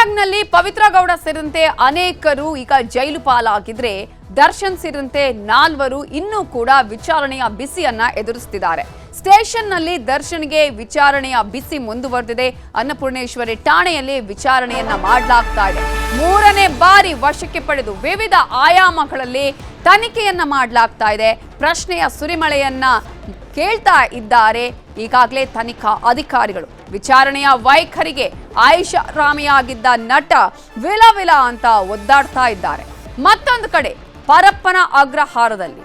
ಗದಗ್ನಲ್ಲಿ ಪವಿತ್ರ ಗೌಡ ಸೇರಿದಂತೆ ಅನೇಕರು ಈಗ ಜೈಲು ಪಾಲಾಗಿದ್ರೆ ದರ್ಶನ್ ಸೇರಿದಂತೆ 4 ಇನ್ನೂ ಕೂಡ ವಿಚಾರಣೆಯ ಬಿಸಿಯನ್ನ ಎದುರಿಸುತ್ತಿದ್ದಾರೆ. ಸ್ಟೇಷನ್ನಲ್ಲಿ ದರ್ಶನ್ಗೆ ವಿಚಾರಣೆಯ ಬಿಸಿ ಮುಂದುವರೆದಿದೆ. ಅನ್ನಪೂರ್ಣೇಶ್ವರಿ ಠಾಣೆಯಲ್ಲಿ ವಿಚಾರಣೆಯನ್ನ ಮಾಡಲಾಗ್ತಾ ಇದೆ. 3ನೇ ಬಾರಿ ವಶಕ್ಕೆ ಪಡೆದು ವಿವಿಧ ಆಯಾಮಗಳಲ್ಲಿ ತನಿಖೆಯನ್ನ ಮಾಡಲಾಗ್ತಾ ಇದೆ. ಪ್ರಶ್ನೆಯ ಸುರಿಮಳೆಯನ್ನ ಕೇಳ್ತಾ ಇದ್ದಾರೆ ಈಗಾಗಲೇ ತನಿಖಾ ಅಧಿಕಾರಿಗಳು. ವಿಚಾರಣೆಯ ವೈಖರಿಗೆ ಐಷಾರಾಮಿಯಾಗಿದ್ದ ನಟ ವಿಲ ಅಂತ ಒದ್ದಾಡ್ತಾ ಇದ್ದಾರೆ. ಮತ್ತೊಂದು ಕಡೆ ಪರಪ್ಪನ ಅಗ್ರಹಾರದಲ್ಲಿ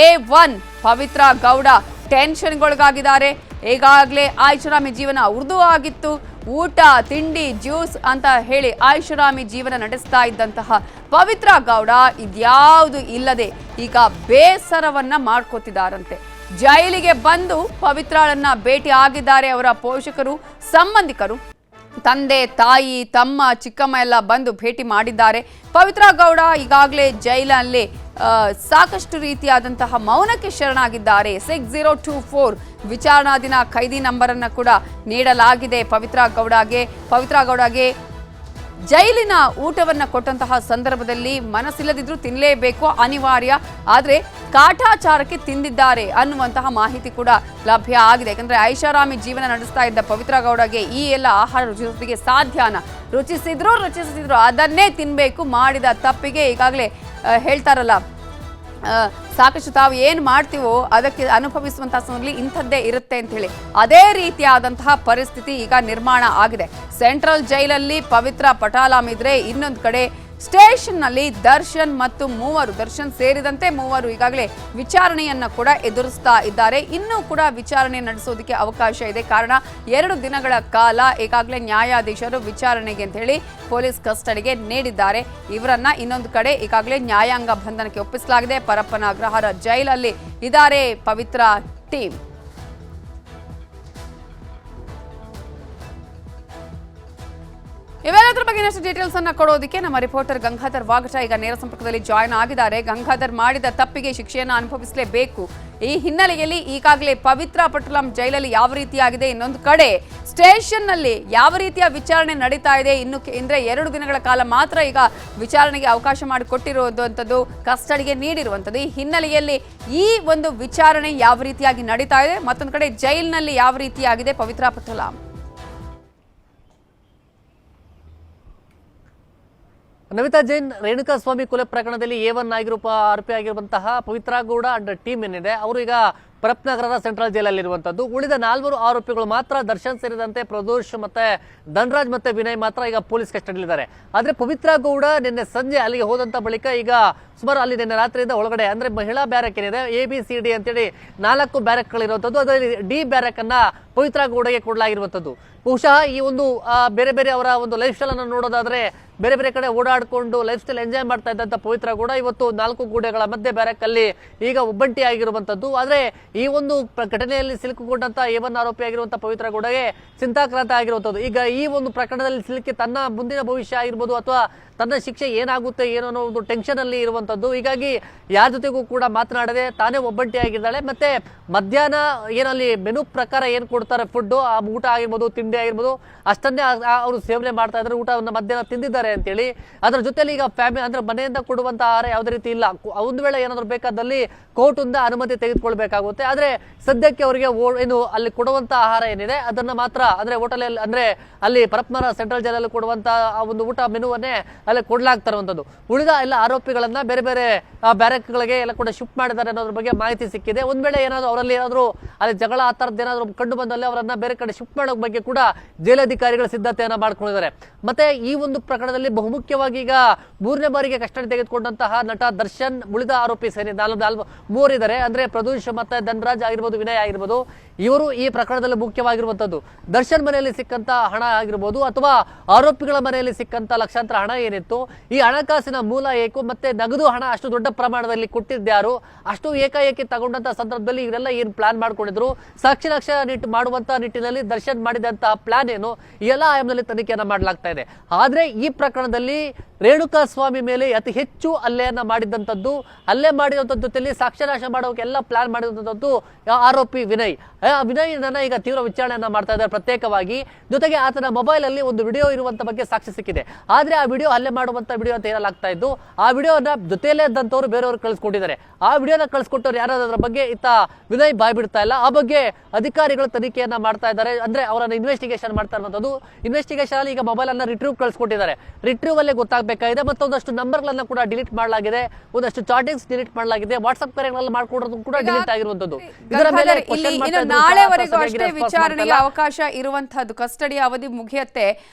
A1 ಪವಿತ್ರ ಗೌಡ ಟೆನ್ಷನ್ಗೊಳಗಾಗಿದ್ದಾರೆ. ಈಗಾಗಲೇ ಐಷಾರಾಮಿ ಜೀವನ ಉರ್ದು ಆಗಿತ್ತು. ಊಟ ತಿಂಡಿ ಜ್ಯೂಸ್ ಅಂತ ಹೇಳಿ ಐಷಾರಾಮಿ ಜೀವನ ನಡೆಸ್ತಾ ಇದ್ದಂತಹ ಪವಿತ್ರ ಗೌಡ ಇದ್ಯಾವುದು ಇಲ್ಲದೆ ಈಗ ಬೇಸರವನ್ನ ಮಾಡ್ಕೋತಿದ್ದಾರಂತೆ. ಜೈಲಿಗೆ ಬಂದು ಪವಿತ್ರಳನ್ನ ಭೇಟಿ ಆಗಿದ್ದಾರೆ ಅವರ ಪೋಷಕರು, ಸಂಬಂಧಿಕರು, ತಂದೆ, ತಾಯಿ, ತಮ್ಮ, ಚಿಕ್ಕಮ್ಮ ಎಲ್ಲ ಬಂದು ಭೇಟಿ ಮಾಡಿದ್ದಾರೆ. ಪವಿತ್ರ ಗೌಡ ಈಗಾಗಲೇ ಜೈಲಲ್ಲಿ ಸಾಕಷ್ಟು ರೀತಿಯಾದಂತಹ ಮೌನಕ್ಕೆ ಶರಣಾಗಿದ್ದಾರೆ. 6024 ವಿಚಾರಣಾಧೀನ ಖೈದಿ ನಂಬರ್ ಅನ್ನು ಕೂಡ ನೀಡಲಾಗಿದೆ. ಪವಿತ್ರ ಗೌಡಗೆ ಜೈಲಿನ ಊಟವನ್ನು ಕೊಟ್ಟಂತಹ ಸಂದರ್ಭದಲ್ಲಿ ಮನಸ್ಸಿಲ್ಲದಿದ್ರೂ ತಿನ್ನಲೇಬೇಕು, ಅನಿವಾರ್ಯ, ಆದರೆ ಕಾಟಾಚಾರಕ್ಕೆ ತಿಂದಿದ್ದಾರೆ ಅನ್ನುವಂತಹ ಮಾಹಿತಿ ಕೂಡ ಲಭ್ಯ ಆಗಿದೆ. ಯಾಕಂದ್ರೆ ಐಷಾರಾಮಿ ಜೀವನ ನಡೆಸ್ತಾ ಇದ್ದ ಪವಿತ್ರ ಗೌಡಗೆ ಈ ಎಲ್ಲ ಆಹಾರ ರುಚಿಸೋದಕ್ಕೆ ಸಾಧ್ಯನ? ರುಚಿಸಿದ್ರು ಅದನ್ನೇ ತಿನ್ನಬೇಕು. ಮಾಡಿದ ತಪ್ಪಿಗೆ ಈಗಾಗಲೇ ಹೇಳ್ತಾರಲ್ಲ, ಸಾಕಷ್ಟು ತಾವು ಏನು ಮಾಡ್ತೀವೋ ಅದಕ್ಕೆ ಅನುಭವಿಸುವಂತಹ ಸಮಯದಲ್ಲಿ ಇಂಥದ್ದೇ ಇರುತ್ತೆ ಅಂತ ಹೇಳಿ, ಅದೇ ರೀತಿಯಾದಂತಹ ಪರಿಸ್ಥಿತಿ ಈಗ ನಿರ್ಮಾಣ ಆಗಿದೆ. ಸೆಂಟ್ರಲ್ ಜೈಲಲ್ಲಿ ಪವಿತ್ರ ಪಟಾಲಾಮಿದ್ರೆ, ಇನ್ನೊಂದು ಕಡೆ ಸ್ಟೇಷನ್ನಲ್ಲಿ ದರ್ಶನ್ ಮತ್ತು ದರ್ಶನ್ ಸೇರಿದಂತೆ 3 ಈಗಾಗಲೇ ವಿಚಾರಣೆಯನ್ನ ಕೂಡ ಎದುರಿಸ್ತಾ ಇದ್ದಾರೆ. ಇನ್ನೂ ಕೂಡ ವಿಚಾರಣೆ ನಡೆಸೋದಕ್ಕೆ ಅವಕಾಶ ಇದೆ. ಕಾರಣ 2 ದಿನಗಳ ಕಾಲ ಈಗಾಗಲೇ ನ್ಯಾಯಾಧೀಶರು ವಿಚಾರಣೆಗೆ ಅಂತ ಹೇಳಿ ಪೊಲೀಸ್ ಕಸ್ಟಡಿಗೆ ನೀಡಿದ್ದಾರೆ. ಇವರನ್ನ ಇನ್ನೊಂದು ಕಡೆ ಈಗಾಗಲೇ ನ್ಯಾಯಾಂಗ ಬಂಧನಕ್ಕೆ ಒಪ್ಪಿಸಲಾಗಿದೆ. ಪರಪ್ಪನ ಅಗ್ರಹಾರ ಜೈಲಲ್ಲಿ ಇದ್ದಾರೆ ಪವಿತ್ರ ಟೀಮ್. ಇವೆಲ್ಲದರ ಬಗ್ಗೆ ಇನ್ನಷ್ಟು ಡೀಟೇಲ್ಸ್ ಅನ್ನ ಕೊಡೋದಕ್ಕೆ ನಮ್ಮ ರಿಪೋರ್ಟರ್ ಗಂಗಾಧರ್ ವಾಗಟ ಈಗ ನೇರ ಸಂಪರ್ಕದಲ್ಲಿ ಜಾಯ್ನ್ ಆಗಿದ್ದಾರೆ. ಗಂಗಾಧರ್, ಮಾಡಿದ ತಪ್ಪಿಗೆ ಶಿಕ್ಷೆಯನ್ನು ಅನುಭವಿಸಲೇಬೇಕು. ಈ ಹಿನ್ನೆಲೆಯಲ್ಲಿ ಈಗಾಗಲೇ ಪವಿತ್ರ ಪಟಲಂ ಜೈಲಲ್ಲಿ ಯಾವ ರೀತಿಯಾಗಿದೆ, ಇನ್ನೊಂದು ಕಡೆ ಸ್ಟೇಷನ್ನಲ್ಲಿ ಯಾವ ರೀತಿಯ ವಿಚಾರಣೆ ನಡೀತಾ ಇದೆ, ಅಂದ್ರೆ 2 ದಿನಗಳ ಕಾಲ ಮಾತ್ರ ಈಗ ವಿಚಾರಣೆಗೆ ಅವಕಾಶ ಮಾಡಿಕೊಟ್ಟಿರುವಂಥದ್ದು, ಕಸ್ಟಡಿಗೆ ನೀಡಿರುವಂಥದ್ದು. ಈ ಹಿನ್ನೆಲೆಯಲ್ಲಿ ಈ ಒಂದು ವಿಚಾರಣೆ ಯಾವ ರೀತಿಯಾಗಿ ನಡೀತಾ ಇದೆ, ಮತ್ತೊಂದು ಕಡೆ ಜೈಲಿನಲ್ಲಿ ಯಾವ ರೀತಿಯಾಗಿದೆ ಪವಿತ್ರ ಪಟಲಂ? ನಮಿತಾ ಜೈನ್, ರೇಣುಕಾಸ್ವಾಮಿ ಕೊಲೆ ಪ್ರಕರಣದಲ್ಲಿ A1 ಆರೋಪಿ ಆಗಿರುವಂತಹ ಪವಿತ್ರ ಗೌಡ ಅಂಡ್ ಟೀಮ್ ಏನಿದೆ, ಅವರು ಈಗ ಪರಪ್ಪನಗರದ ಸೆಂಟ್ರಲ್ ಜೈಲಲ್ಲಿರುವಂಥದ್ದು. ಉಳಿದ 4 ಆರೋಪಿಗಳು ಮಾತ್ರ ದರ್ಶನ್ ಸೇರಿದಂತೆ ಪ್ರದೋಷ್ ಮತ್ತೆ ಧನರಾಜ್ ಮತ್ತೆ ವಿನಯ್ ಮಾತ್ರ ಈಗ ಪೊಲೀಸ್ ಕಸ್ಟಡಿಯಲ್ಲಿದ್ದಾರೆ. ಆದ್ರೆ ಪವಿತ್ರ ಗೌಡ ನಿನ್ನೆ ಸಂಜೆ ಅಲ್ಲಿಗೆ ಹೋದಂತ ಬಳಿಕ ಈಗ ಸುಮಾರು ಅಲ್ಲಿ ನಿನ್ನೆ ರಾತ್ರಿಯಿಂದ ಒಳಗಡೆ ಅಂದ್ರೆ ಮಹಿಳಾ ಬ್ಯಾರಕ್ ಏನಿದೆ, ABCD ಅಂತೇಳಿ 4 ಬ್ಯಾರಕ್ಗಳಿರುವಂಥದ್ದು, ಅದರಲ್ಲಿ D ಬ್ಯಾರಕ್ ಅನ್ನ ಪವಿತ್ರ ಗೌಡಗೆ ಕೊಡಲಾಗಿರುವಂಥದ್ದು. ಬಹುಶಃ ಈ ಒಂದು ಬೇರೆ ಬೇರೆ ಅವರ ಒಂದು ಲೈಫ್ ಸ್ಟೈಲ್ ಅನ್ನು ನೋಡೋದಾದ್ರೆ ಬೇರೆ ಬೇರೆ ಕಡೆ ಓಡಾಡಿಕೊಂಡು ಲೈಫ್ ಸ್ಟೈಲ್ ಎಂಜಾಯ್ ಮಾಡ್ತಾ ಇದ್ದಂಥ ಪವಿತ್ರ ಗೌಡ ಇವತ್ತು 4 ಗೋಡೆಗಳ ಮಧ್ಯೆ ಬ್ಯಾರಕ್ ಅಲ್ಲಿ ಈಗ ಒಬ್ಬಂಟಿ ಆಗಿರುವಂಥದ್ದು. ಆದ್ರೆ ಈ ಒಂದು ಘಟನೆಯಲ್ಲಿ ಸಿಲುಕಿಕೊಂಡಂತ A1 ಆರೋಪಿ ಆಗಿರುವಂತಹ ಪವಿತ್ರ ಗೌಡಗೆ ಚಿಂತಾಕ್ರಾಂತ ಆಗಿರುವಂಥದ್ದು. ಈಗ ಈ ಒಂದು ಪ್ರಕರಣದಲ್ಲಿ ಸಿಲುಕಿ ತನ್ನ ಮುಂದಿನ ಭವಿಷ್ಯ ಆಗಿರ್ಬೋದು ಅಥವಾ ತನ್ನ ಶಿಕ್ಷೆ ಏನಾಗುತ್ತೆ ಏನೋ ಅನ್ನೋ ಒಂದು ಟೆನ್ಷನ್ ಅಲ್ಲಿ ಇರುವಂಥದ್ದು. ಹೀಗಾಗಿ ಯಾರ ಜೊತೆಗೂ ಕೂಡ ಮಾತನಾಡದೆ ತಾನೇ ಒಬ್ಬಂಟಿ ಆಗಿದ್ದಾಳೆ. ಮತ್ತೆ ಮಧ್ಯಾಹ್ನ ಏನಲ್ಲಿ ಮೆನು ಪ್ರಕಾರ ಏನು ಕೊಡ್ತಾರೆ ಫುಡ್, ಆ ಊಟ ಆಗಿರ್ಬೋದು, ತಿಂಡಿ ಆಗಿರ್ಬೋದು, ಅಷ್ಟನ್ನೇ ಅವರು ಸೇವನೆ ಮಾಡ್ತಾ ಇದ್ದಾರೆ. ಊಟವನ್ನು ಮಧ್ಯಾಹ್ನ ತಿಂದಿದ್ದಾರೆ ಅಂತೇಳಿ. ಅದರ ಜೊತೆಲಿ ಈಗ ಫ್ಯಾಮಿಲಿ ಅಂದ್ರೆ ಮನೆಯಿಂದ ಕೊಡುವಂತ ಆಹಾರ ಯಾವುದೇ ರೀತಿ ಇಲ್ಲ. ಒಂದು ವೇಳೆ ಏನಾದ್ರು ಬೇಕಾದಲ್ಲಿ ಕೋರ್ಟಿಂದ ಅನುಮತಿ ತೆಗೆದುಕೊಳ್ಬೇಕಾಗುತ್ತೆ. ಆದ್ರೆ ಸದ್ಯಕ್ಕೆ ಅವರಿಗೆ ಏನು ಅಲ್ಲಿ ಕೊಡುವಂತ ಆಹಾರ ಏನಿದೆ ಅದನ್ನ ಮಾತ್ರ ಅಂದ್ರೆ ಹೋಟೆಲ್ ಅಂದ್ರೆ ಅಲ್ಲಿ ಪರಪ್ಪನಗರ ಸೆಂಟ್ರಲ್ ಜೈಲಲ್ಲಿ ಕೊಡುವಂತ ಆ ಒಂದು ಊಟ ಮೆನುವನ್ನೇ ಅಲ್ಲಿ ಕೊಡ್ಲಾಗ್ತಾರಂಥದ್ದು. ಉಳಿದ ಎಲ್ಲ ಆರೋಪಿಗಳನ್ನ ಬೇರೆ ಬೇರೆ ಬ್ಯಾರಕ್ಗಳಿಗೆ ಎಲ್ಲ ಕೂಡ ಶಿಫ್ಟ್ ಮಾಡಿದ್ದಾರೆ ಅನ್ನೋದ್ರ ಬಗ್ಗೆ ಮಾಹಿತಿ ಸಿಕ್ಕಿದೆ. ಒಂದ್ ವೇಳೆ ಏನಾದ್ರು ಅವರಲ್ಲಿ ಏನಾದ್ರು ಅಲ್ಲಿ ಜಗಳ ಆ ತರದ್ದು ಏನಾದ್ರು ಕಂಡು ಬಂದಲ್ಲಿ ಅವರನ್ನ ಬೇರೆ ಕಡೆ ಶಿಫ್ಟ್ ಮಾಡೋ ಬಗ್ಗೆ ಕೂಡ ಜೈಲಾಧಿಕಾರಿಗಳ ಸಿದ್ಧತೆಯನ್ನ ಮಾಡ್ಕೊಂಡಿದ್ದಾರೆ. ಮತ್ತೆ ಈ ಒಂದು ಪ್ರಕರಣದಲ್ಲಿ ಬಹುಮುಖ್ಯವಾಗಿ ಈಗ 3ನೇ ಬಾರಿಗೆ ಕಸ್ಟಡಿ ತೆಗೆದುಕೊಂಡಂತಹ ನಟ ದರ್ಶನ್, ಉಳಿದ ಆರೋಪಿ ಸೇರಿ 3 ಇದ್ದಾರೆ. ಅಂದ್ರೆ ಪ್ರದೋಷ್ ಮತ್ತೆ ಧನರಾಜ್ ಆಗಿರ್ಬೋದು, ವಿನಯ್ ಆಗಿರ್ಬೋದು, ಇವರು ಈ ಪ್ರಕರಣದಲ್ಲಿ ಮುಖ್ಯವಾಗಿರುವಂತದ್ದು. ದರ್ಶನ್ ಮನೆಯಲ್ಲಿ ಸಿಕ್ಕಂತ ಹಣ ಆಗಿರ್ಬೋದು ಅಥವಾ ಆರೋಪಿಗಳ ಮನೆಯಲ್ಲಿ ಸಿಕ್ಕಂತ ಲಕ್ಷಾಂತರ ಹಣ ಏನಿತ್ತು, ಈ ಹಣಕಾಸಿನ ಮೂಲ ಏಕು ಮತ್ತೆ ನಗದು ಹಣ ಅಷ್ಟು ದೊಡ್ಡ ಪ್ರಮಾಣದಲ್ಲಿ ಕೊಟ್ಟಿದ್ಯಾರು, ಅಷ್ಟು ಏಕಾಏಕಿ ತಗೊಂಡಂತ ಸಂದರ್ಭದಲ್ಲಿ ಇವರೆಲ್ಲ ಏನ್ ಪ್ಲಾನ್ ಮಾಡ್ಕೊಂಡಿದ್ರು, ಸಾಕ್ಷಿ ಮಾಡುವಂತ ನಿಟ್ಟಿನಲ್ಲಿ ದರ್ಶನ್ ಮಾಡಿದಂತಹ ಪ್ಲಾನ್ ಏನು, ಈ ಎಲ್ಲ ಆಯಾಮದಲ್ಲಿ ತನಿಖೆಯನ್ನ ಮಾಡಲಾಗ್ತಾ ಇದೆ. ಆದ್ರೆ ಈ ಪ್ರಕರಣದಲ್ಲಿ ರೇಣುಕಾಸ್ವಾಮಿ ಮೇಲೆ ಅತಿ ಹೆಚ್ಚು ಹಲ್ಲೆಯನ್ನ ಮಾಡಿದಂಥದ್ದು, ಹಲ್ಲೆ ಮಾಡಿದಂಥ ಜೊತೆಯಲ್ಲಿ ಸಾಕ್ಷ್ಯನಾಶ ಮಾಡೋಕೆ ಎಲ್ಲ ಪ್ಲಾನ್ ಮಾಡಿದಂಥದ್ದು ಆರೋಪಿ ವಿನಯ್. ವಿನಯನ ಈಗ ತೀವ್ರ ವಿಚಾರಣೆಯನ್ನ ಮಾಡ್ತಾ ಇದ್ದಾರೆ ಪ್ರತ್ಯೇಕವಾಗಿ. ಜೊತೆಗೆ ಆತನ ಮೊಬೈಲ್ ಅಲ್ಲಿ ಒಂದು ವಿಡಿಯೋ ಇರುವಂತ ಬಗ್ಗೆ ಸಾಕ್ಷಿ ಸಿಕ್ಕಿದೆ. ಆದ್ರೆ ಆ ವಿಡಿಯೋ ಹಲ್ಲೆ ಮಾಡುವಂತ ವಿಡಿಯೋ ಅಂತ ಹೇಳಲಾಗ್ತಾ ಇದ್ದು, ಆ ವಿಡಿಯೋನ ಜೊತೆಯಲ್ಲೇ ಇದ್ದಂತವ್ರು ಬೇರೆಯವರು ಕಳಿಸ್ಕೊಟ್ಟಿದ್ದಾರೆ. ಆ ವಿಡಿಯೋನ ಕಳಿಸ್ಕೊಟ್ಟವ್ರು ಯಾರಾದ್ರ ಬಗ್ಗೆ ಇತ್ತ ವಿನಯ್ ಬಾಯ್ ಬಿಡ್ತಾ ಇಲ್ಲ. ಆ ಬಗ್ಗೆ ಅಧಿಕಾರಿಗಳು ತನಿಖೆಯನ್ನ ಮಾಡ್ತಾ ಇದ್ದಾರೆ. ಅಂದ್ರೆ ಅವರನ್ನ ಇನ್ವೆಸ್ಟಿಗೇಷನ್ ಮಾಡ್ತಾ ಇರುವಂತದ್ದು. ಇನ್ವೆಸ್ಟಿಗೇಷನ್ ಅಲ್ಲಿ ಈಗ ಮೊಬೈಲ್ ಅನ್ನ ರಿಟ್ರೀವ್ ಕಳಿಸ್ಕೊಟ್ಟಿದ್ದಾರೆ. ರಿಟ್ರೀವ್ ಅಲ್ಲೇ ಗೊತ್ತಾಗಬೇಕಾಗಿದೆ. ಮತ್ತೊಂದಷ್ಟು ನಂಬರ್ ಗಳನ್ನ ಕೂಡ ಡಿಲೀಟ್ ಮಾಡಲಾಗಿದೆ, ಒಂದಷ್ಟು ಚಾಟಿಂಗ್ಸ್ ಡಿಲೀಟ್ ಮಾಡಲಾಗಿದೆ, ವಾಟ್ಸ್ಆಪ್ ಕರೆಗಳನ್ನು ಮಾಡ್ಕೊಡೋದು ಕೂಡ ಡಿಲೀಟ್ ಆಗಿರುವಂತದ್ದು. ಇದರ ಮೇಲೆ ನಾಳೆವರೆಗೂ ಅಷ್ಟೇ ವಿಚಾರಣೆಗೆ ಅವಕಾಶ ಇರುವಂತಹದ್ದು. ಕಸ್ಟಡಿ ಅವಧಿ ಮುಗಿಯುತ್ತೆ.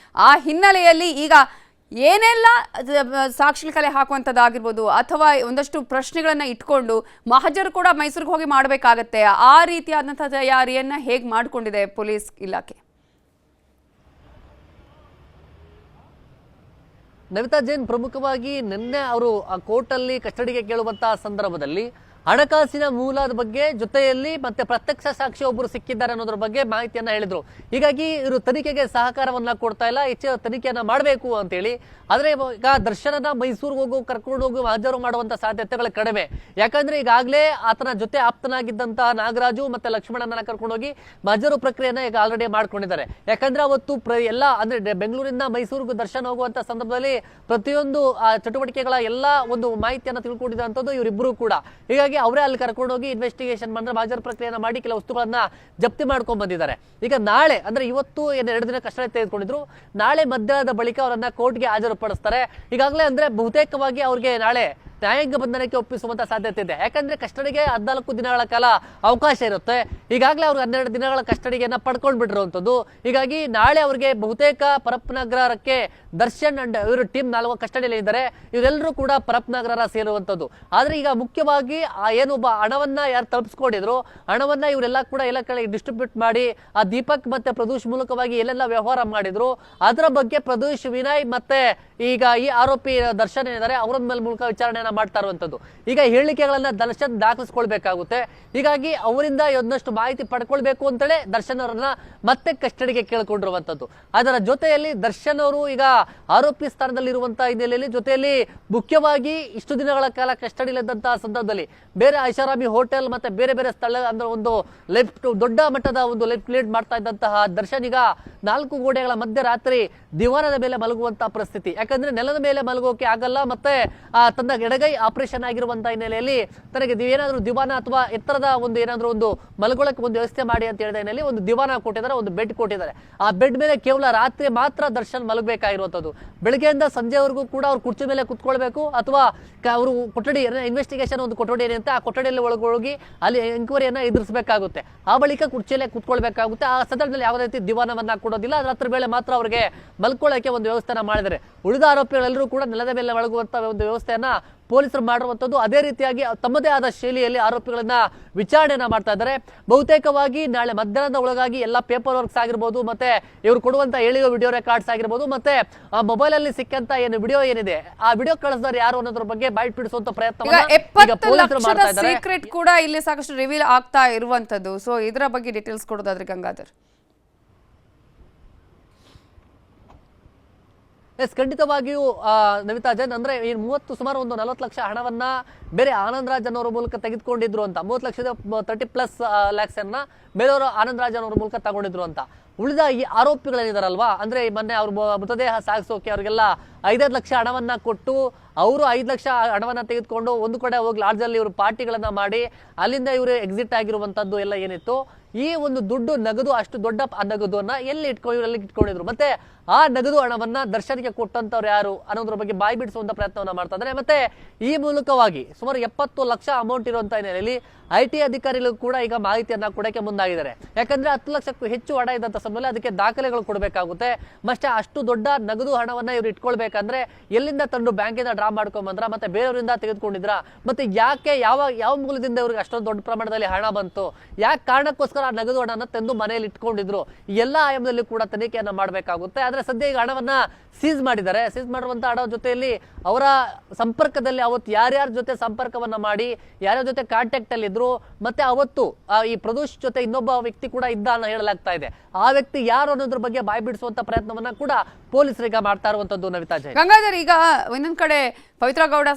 ಆ ಹಿನ್ನೆಲೆಯಲ್ಲಿ ಈಗ ಏನೆಲ್ಲ ಸಾಕ್ಷಿ ಕಲೆ ಹಾಕುವಂಥದ್ದಾಗಿರ್ಬೋದು ಅಥವಾ ಒಂದಷ್ಟು ಪ್ರಶ್ನೆಗಳನ್ನ ಇಟ್ಕೊಂಡು ಮಹಜರು ಕೂಡ ಮೈಸೂರಿಗೆ ಹೋಗಿ ಮಾಡಬೇಕಾಗತ್ತೆ. ಆ ರೀತಿಯಾದಂತಹ ತಯಾರಿಯನ್ನ ಹೇಗೆ ಮಾಡಿಕೊಂಡಿದೆ ಪೊಲೀಸ್ ಇಲಾಖೆ? ನವಿತಾ ಜೈನ್ ಪ್ರಮುಖವಾಗಿ ನಿನ್ನೆ ಅವರು ಆ ಕೋರ್ಟಲ್ಲಿ ಕಸ್ಟಡಿಗೆ ಕೇಳುವಂತಹ ಸಂದರ್ಭದಲ್ಲಿ ಹಣಕಾಸಿನ ಮೂಲದ ಬಗ್ಗೆ ಜೊತೆಯಲ್ಲಿ ಮತ್ತೆ ಪ್ರತ್ಯಕ್ಷ ಸಾಕ್ಷಿ ಒಬ್ಬರು ಸಿಕ್ಕಿದ್ದಾರೆ ಅನ್ನೋದ್ರ ಬಗ್ಗೆ ಮಾಹಿತಿಯನ್ನ ಹೇಳಿದ್ರು. ಹೀಗಾಗಿ ಇವರು ತನಿಖೆಗೆ ಸಹಕಾರವನ್ನ ಕೊಡ್ತಾ ಇಲ್ಲ, ಹೆಚ್ಚು ತನಿಖೆಯನ್ನ ಮಾಡಬೇಕು ಅಂತ ಹೇಳಿ. ಆದ್ರೆ ಈಗ ದರ್ಶನನ ಮೈಸೂರಿಗೆ ಕರ್ಕೊಂಡು ಹೋಗಿ ಹಾಜರು ಮಾಡುವಂತ ಸಾಧ್ಯತೆಗಳು ಕಡಿಮೆ. ಯಾಕಂದ್ರೆ ಈಗಾಗಲೇ ಆತನ ಜೊತೆ ಆಪ್ತನಾಗಿದ್ದಂತಹ ನಾಗರಾಜು ಮತ್ತೆ ಲಕ್ಷ್ಮಣನ ಕರ್ಕೊಂಡೋಗಿ ಹಾಜರು ಪ್ರಕ್ರಿಯೆಯನ್ನ ಈಗ ಆಲ್ರೆಡಿ ಮಾಡ್ಕೊಂಡಿದ್ದಾರೆ. ಯಾಕಂದ್ರೆ ಅವತ್ತು ಎಲ್ಲ ಅಂದ್ರೆ ಬೆಂಗಳೂರಿಂದ ಮೈಸೂರಿಗೆ ದರ್ಶನ ಹೋಗುವಂತ ಸಂದರ್ಭದಲ್ಲಿ ಪ್ರತಿಯೊಂದು ಚಟುವಟಿಕೆಗಳ ಎಲ್ಲಾ ಒಂದು ಮಾಹಿತಿಯನ್ನ ತಿಳ್ಕೊಂಡಿದ್ದಂಥದ್ದು ಇವರಿಬ್ಬರು ಕೂಡ. ಹೀಗಾಗಿ ಅವರೇ ಅಲ್ಲಿ ಕರ್ಕೊಂಡೋಗಿ ಇನ್ವೆಸ್ಟಿಗೇಷನ್ ಮಾಡಿದ್ರೆ ಹಾಜರು ಪ್ರಕ್ರಿಯೆಯನ್ನ ಮಾಡಿ ಕೆಲವು ವಸ್ತುಗಳನ್ನ ಜಪ್ತಿ ಮಾಡ್ಕೊಂಡ್ ಬಂದಿದ್ದಾರೆ. ಈಗ ನಾಳೆ ಅಂದ್ರೆ ಇವತ್ತು 2 ದಿನ ಕಸ್ಟಡಿ ತೆಗೆದುಕೊಂಡಿದ್ರು. ನಾಳೆ ಮಧ್ಯಾಹ್ನದ ಬಳಿಕ ಅವರನ್ನ ಕೋರ್ಟ್ಗೆ ಹಾಜರುಪಡಿಸ್ತಾರೆ. ಈಗಾಗಲೇ ಅಂದ್ರೆ ಬಹುತೇಕವಾಗಿ ಅವ್ರಿಗೆ ನಾಳೆ ನ್ಯಾಯಾಂಗ ಬಂಧನಕ್ಕೆ ಒಪ್ಪಿಸುವಂತ ಸಾಧ್ಯತೆ ಇದೆ. ಯಾಕಂದ್ರೆ ಕಸ್ಟಡಿಗೆ 14 ದಿನಗಳ ಕಾಲ ಅವಕಾಶ ಇರುತ್ತೆ. ಈಗಾಗಲೇ ಅವ್ರಿಗೆ 12 ದಿನಗಳ ಕಸ್ಟಡಿಗೆಯನ್ನ ಪಡ್ಕೊಂಡ್ ಬಿಟ್ಟಿರುವಂತದ್ದು. ಹೀಗಾಗಿ ನಾಳೆ ಅವ್ರಿಗೆ ಬಹುತೇಕ ಪರಪ್ಪನಗರಕ್ಕೆ ದರ್ಶನ್ ಅಂಡ್ ಇವರು ಟೀಮ್ 4 ಕಸ್ಟಡಿಯಲ್ಲಿ ಇದ್ದಾರೆ. ಇವರೆಲ್ಲರೂ ಕೂಡ ಪರಪ್ಪನಗರ ಸೇರುವಂತದ್ದು. ಆದ್ರೆ ಈಗ ಮುಖ್ಯವಾಗಿ ಏನೊಬ್ಬ ಹಣವನ್ನ ಯಾರು ತಲುಪಿಸ್ಕೊಂಡಿದ್ರು, ಹಣವನ್ನ ಇವರೆಲ್ಲ ಕೂಡ ಎಲ್ಲ ಕಡೆ ಡಿಸ್ಟ್ರಿಬ್ಯೂಟ್ ಮಾಡಿ ಆ ದೀಪಕ್ ಮತ್ತೆ ಪ್ರದೂಷ್ ಮೂಲಕವಾಗಿ ಎಲ್ಲೆಲ್ಲ ವ್ಯವಹಾರ ಮಾಡಿದ್ರು, ಅದರ ಬಗ್ಗೆ ಪ್ರದೂಷ್, ವಿನಯ್ ಮತ್ತೆ ಈಗ ಈ ಆರೋಪಿ ದರ್ಶನ್ ಏನಿದ್ದಾರೆ ಅವರ ಮೇಲೆ ಮೂಲಕ ವಿಚಾರಣೆ ಮಾಡ್ತಾ ಇರುವಂತದ್ದು. ಈಗ ಹೇಳಿಕೆಗಳನ್ನ ದರ್ಶನ್ ದಾಖಲಿಸಿಕೊಳ್ಬೇಕಾಗುತ್ತೆ. ಹೀಗಾಗಿ ಅವರಿಂದ ಒಂದಷ್ಟು ಮಾಹಿತಿ ಪಡ್ಕೊಳ್ಬೇಕು ಅಂತೇಳಿ ದರ್ಶನ್ ಅವರನ್ನ ಮತ್ತೆ ಕಸ್ಟಡಿಗೆ ಕೇಳ್ಕೊಂಡಿರುವಂತದ್ದು. ಅದರ ಜೊತೆಯಲ್ಲಿ ದರ್ಶನ್ ಅವರು ಈಗ ಆರೋಪಿ ಸ್ಥಾನದಲ್ಲಿ ಇರುವಂತಹ ಹಿನ್ನೆಲೆಯಲ್ಲಿ ಜೊತೆಯಲ್ಲಿ ಮುಖ್ಯವಾಗಿ ಇಷ್ಟು ದಿನಗಳ ಕಾಲ ಕಸ್ಟಡಿಯಲ್ಲಿದ್ದಂತಹ ಸಂದರ್ಭದಲ್ಲಿ ಬೇರೆ ಐಷಾರಾಮಿ ಹೋಟೆಲ್ ಮತ್ತೆ ಬೇರೆ ಬೇರೆ ಸ್ಥಳ ಅಂದ್ರೆ ಒಂದು ದೊಡ್ಡ ಮಟ್ಟದ ಒಂದು ಲೀಡ್ ಮಾಡ್ತಾ ಇದ್ದಂತಹ ದರ್ಶನ್ ಈಗ 4 ಗೋಡೆಗಳ ಮಧ್ಯೆ ರಾತ್ರಿ ದಿವಾನದ ಮೇಲೆ ಮಲಗುವಂತಹ ಪರಿಸ್ಥಿತಿ. ಯಾಕಂದ್ರೆ ನೆಲದ ಮೇಲೆ ಮಲಗೋಕೆ ಆಗಲ್ಲ. ಮತ್ತೆ ತನ್ನ ಎಡಗೈ ಆಪರೇಷನ್ ಆಗಿರುವಂತಹ ಹಿನ್ನೆಲೆಯಲ್ಲಿ ತನಗೆ ಏನಾದ್ರು ದಿವಾನ ಅಥವಾ ಎತ್ತರದ ಒಂದು ಏನಾದ್ರು ಒಂದು ಮಲಗೊಳಕ್ಕೆ ಒಂದು ವ್ಯವಸ್ಥೆ ಮಾಡಿ ಅಂತ ಹೇಳಿದ ಹಿನ್ನೆಲೆಯಲ್ಲಿ ಒಂದು ದಿವಾನ ಕೊಟ್ಟಿದ್ದಾರೆ, ಒಂದು ಬೆಡ್ ಕೊಟ್ಟಿದ್ದಾರೆ. ಆ ಬೆಡ್ ಮೇಲೆ ಕೇವಲ ರಾತ್ರಿ ಮಾತ್ರ ದರ್ಶನ್ ಮಲಗಬೇಕಾಗಿರುವಂತದ್ದು. ಬೆಳಗ್ಗೆಯಿಂದ ಸಂಜೆವರೆಗೂ ಕೂಡ ಅವ್ರು ಕುರ್ಚಿ ಮೇಲೆ ಕುತ್ಕೊಳ್ಬೇಕು ಅಥವಾ ಅವರು ಕೊಠಡಿ ಇನ್ವೆಸ್ಟಿಗೇಷನ್ ಒಂದು ಕೊಠಡಿ ಏನಿರುತ್ತೆ ಆ ಕೊಠಡಿಯಲ್ಲಿ ಒಳಗೋಗಿ ಅಲ್ಲಿ ಎಂಕ್ವೈರಿಯನ್ನ ಎದುರಿಸಬೇಕಾಗುತ್ತೆ. ಆ ಬಳಿಕ ಕುರ್ಚಿಯಲ್ಲೇ ಕುತ್ಕೊಳ್ಬೇಕಾಗುತ್ತೆ. ಆ ಸಂದರ್ಭದಲ್ಲಿ ಯಾವುದೇ ರೀತಿ ದಿವಾನವನ್ನ ಕೊಡೋದಿಲ್ಲ. ರಾತ್ರಿ ವೇಳೆ ಮಾತ್ರ ಅವರಿಗೆ ಮಲ್ಕೊಳ್ಳೋಕೆ ಒಂದು ವ್ಯವಸ್ಥೆನ ಮಾಡಿದರೆ, ಉಳಿದ ಆರೋಪಿಗಳೆಲ್ಲರೂ ಕೂಡ ನೆಲದ ಮೇಲೆ ಮಲಗುವಂತ ಒಂದು ವ್ಯವಸ್ಥೆಯನ್ನ ಪೊಲೀಸರು ಮಾಡಿರುವಂತದ್ದು. ಅದೇ ರೀತಿಯಾಗಿ ತಮ್ಮದೇ ಆದ ಶೈಲಿಯಲ್ಲಿ ಆರೋಪಿಗಳನ್ನ ವಿಚಾರಣೆಯನ್ನ ಮಾಡ್ತಾ ಇದ್ದಾರೆ. ಬಹುತೇಕವಾಗಿ ನಾಳೆ ಮಧ್ಯಾಹ್ನದ ಒಳಗಾಗಿ ಎಲ್ಲ ಪೇಪರ್ ವರ್ಕ್ಸ್ ಆಗಿರ್ಬೋದು, ಮತ್ತೆ ಇವರು ಕೊಡುವಂತ ವಿಡಿಯೋ ರೆಕಾರ್ಡ್ಸ್ ಆಗಿರ್ಬೋದು, ಮತ್ತೆ ಆ ಮೊಬೈಲ್ ಅಲ್ಲಿ ಸಿಕ್ಕಂತ ಏನು ವಿಡಿಯೋ ಏನಿದೆ ಆ ವಿಡಿಯೋ ಕಳಿಸಿದವರು ಯಾರು ಅನ್ನೋದ್ರ ಬಗ್ಗೆ ಬೈಟ್ ಬಿಡಿಸುವಂತ ಪ್ರಯತ್ನ ಸೀಕ್ರೆಟ್ ಕೂಡ ಇಲ್ಲಿ ಸಾಕಷ್ಟು ರಿವೀಲ್ ಆಗ್ತಾ ಇರುವಂತದ್ದು. ಸೊ ಇದರ ಬಗ್ಗೆ ಡೀಟೇಲ್ಸ್ ಕೊಡೋದಾದ್ರೆ ಗಂಗಾಧರ್. ಖಂಡಿತವಾಗಿಯೂ ನವಿತಾ ಜೈನ್ ಅಂದ್ರೆ ಸುಮಾರು ಒಂದು 40 ಲಕ್ಷ ಹಣವನ್ನ ಬೇರೆ ಆನಂದ್ ರಾಜ್ ಅನ್ನೋರ ಮೂಲಕ ತೆಗೆದುಕೊಂಡಿದ್ರು ಅಂತ. 30 ಲಕ್ಷದ 30+ ಲ್ಯಾಕ್ಸ್ ಅನ್ನ ಬೇರೆಯವರು ಆನಂದ್ ರಾಜ್ ಅನ್ನೋರ ಮೂಲಕ ತಗೊಂಡಿದ್ರು ಅಂತ. ಉಳಿದ ಈ ಆರೋಪಿಗಳೇನಿದಾರಲ್ವಾ, ಅಂದ್ರೆ ಮೊನ್ನೆ ಅವ್ರ ಮೃತದೇಹ ಸಾಗಿಸೋಕೆ ಅವರಿಗೆಲ್ಲ 5 ಲಕ್ಷ ಹಣವನ್ನ ಕೊಟ್ಟು ಅವರು 5 ಲಕ್ಷ ಹಣವನ್ನ ತೆಗೆದುಕೊಂಡು ಒಂದು ಕಡೆ ಹೋಗಿ ಲಾಡ್ಜಲ್ಲಿ ಇವರು ಪಾರ್ಟಿಗಳನ್ನ ಮಾಡಿ ಅಲ್ಲಿಂದ ಇವರು ಎಕ್ಸಿಟ್ ಆಗಿರುವಂತದ್ದು ಎಲ್ಲ ಏನಿತ್ತು. ಈ ಒಂದು ದುಡ್ಡು ನಗದು ಅಷ್ಟು ದೊಡ್ಡ ನಗದುವನ್ನ ಎಲ್ಲಿ ಇಟ್ಕೊಂಡಿದ್ರು, ಮತ್ತೆ ಆ ನಗದು ಹಣವನ್ನ ದರ್ಶನ್ಗೆ ಕೊಟ್ಟಂತವ್ರು ಯಾರು ಅನ್ನೋದ್ರ ಬಗ್ಗೆ ಬಾಯಿ ಬಿಡಿಸುವಂತ ಪ್ರಯತ್ನವನ್ನ ಮಾಡ್ತಾ ಇದ್ದಾರೆ. ಮತ್ತೆ ಈ ಮೂಲಕವಾಗಿ ಸುಮಾರು 70 ಲಕ್ಷ ಅಮೌಂಟ್ ಇರುವಂತ ಹಿನ್ನೆಲೆಯಲ್ಲಿ IT ಅಧಿಕಾರಿಗಳು ಕೂಡ ಈಗ ಮಾಹಿತಿಯನ್ನ ಕೊಡಕ್ಕೆ ಮುಂದಾಗಿದ್ದಾರೆ. ಯಾಕಂದ್ರೆ 10 ಲಕ್ಷಕ್ಕೂ ಹೆಚ್ಚು ಹಣ ಇದ್ದಂತ ಸಮಯದಲ್ಲಿ ಅದಕ್ಕೆ ದಾಖಲೆಗಳು ಕೊಡಬೇಕಾಗುತ್ತೆ. ಮತ್ತೆ ಅಷ್ಟು ದೊಡ್ಡ ನಗದು ಹಣವನ್ನ ಇವ್ರು ಇಟ್ಕೊಳ್ಬೇಕಂದ್ರೆ ಎಲ್ಲಿಂದ ತಂದು ಬ್ಯಾಂಕಿಂದ ಡ್ರಾ ಮಾಡ್ಕೊಂಡ್ಬಂದ್ರ, ಮತ್ತೆ ಬೇರೆಯವರಿಂದ ತೆಗೆದುಕೊಂಡಿದ್ರ, ಮತ್ತೆ ಯಾಕೆ ಯಾವ ಮೂಲದಿಂದ ಇವ್ರಿಗೆ ಅಷ್ಟೊಂದು ದೊಡ್ಡ ಪ್ರಮಾಣದಲ್ಲಿ ಹಣ ಬಂತು, ಯಾಕೆ ಕಾರಣಕ್ಕೋಸ್ಕರ ಆ ನಗದು ಹಣನ ತಂದು ಮನೆಯಲ್ಲಿ ಇಟ್ಕೊಂಡಿದ್ರು, ಈ ಎಲ್ಲ ಆಯಾಮದಲ್ಲಿ ಕೂಡ ತನಿಖೆಯನ್ನ ಮಾಡಬೇಕಾಗುತ್ತೆ. ಆದ್ರೆ ಸದ್ಯ ಈಗ ಹಣವನ್ನ ಸೀಸ್ ಮಾಡಿದ್ದಾರೆ. ಸೀಸ್ ಮಾಡುವಂತ ಹಣ ಜೊತೆಯಲ್ಲಿ ಅವರ ಸಂಪರ್ಕದಲ್ಲಿ ಅವತ್ತು ಯಾರ್ಯಾರ ಜೊತೆ ಸಂಪರ್ಕವನ್ನ ಮಾಡಿ ಯಾರ್ಯಾರ ಜೊತೆ ಕಾಂಟ್ಯಾಕ್ಟ್ ಅಲ್ಲಿ ಇದ್ರು, ಮತ್ತೆ ಅವತ್ತು ಈ ಪ್ರದೋಷ್ ಜೊತೆ ಇನ್ನೊಬ್ಬ ವ್ಯಕ್ತಿ ಕೂಡ ಇದ್ದ ಅನ್ನೋ ಹೇಳಲಾಗ್ತಾ ಇದೆ. ಆ ವ್ಯಕ್ತಿ ಯಾರು ಅನ್ನೋದ್ರ ಬಗ್ಗೆ ಬಾಯಿ ಬಿಡಿಸುವಂತ ಪ್ರಯತ್ನವನ್ನ ಕೂಡ ಪೊಲೀಸರೀಗ ಮಾಡ್ತಾ ಇರುವಂತದ್ದು ನವಿತಾ ಜೈನ್. ಗಂಗಾಧರ್, ಈಗ ಇನ್ನೊಂದ್ ಕಡೆ ಪವಿತ್ರ ಗೌಡ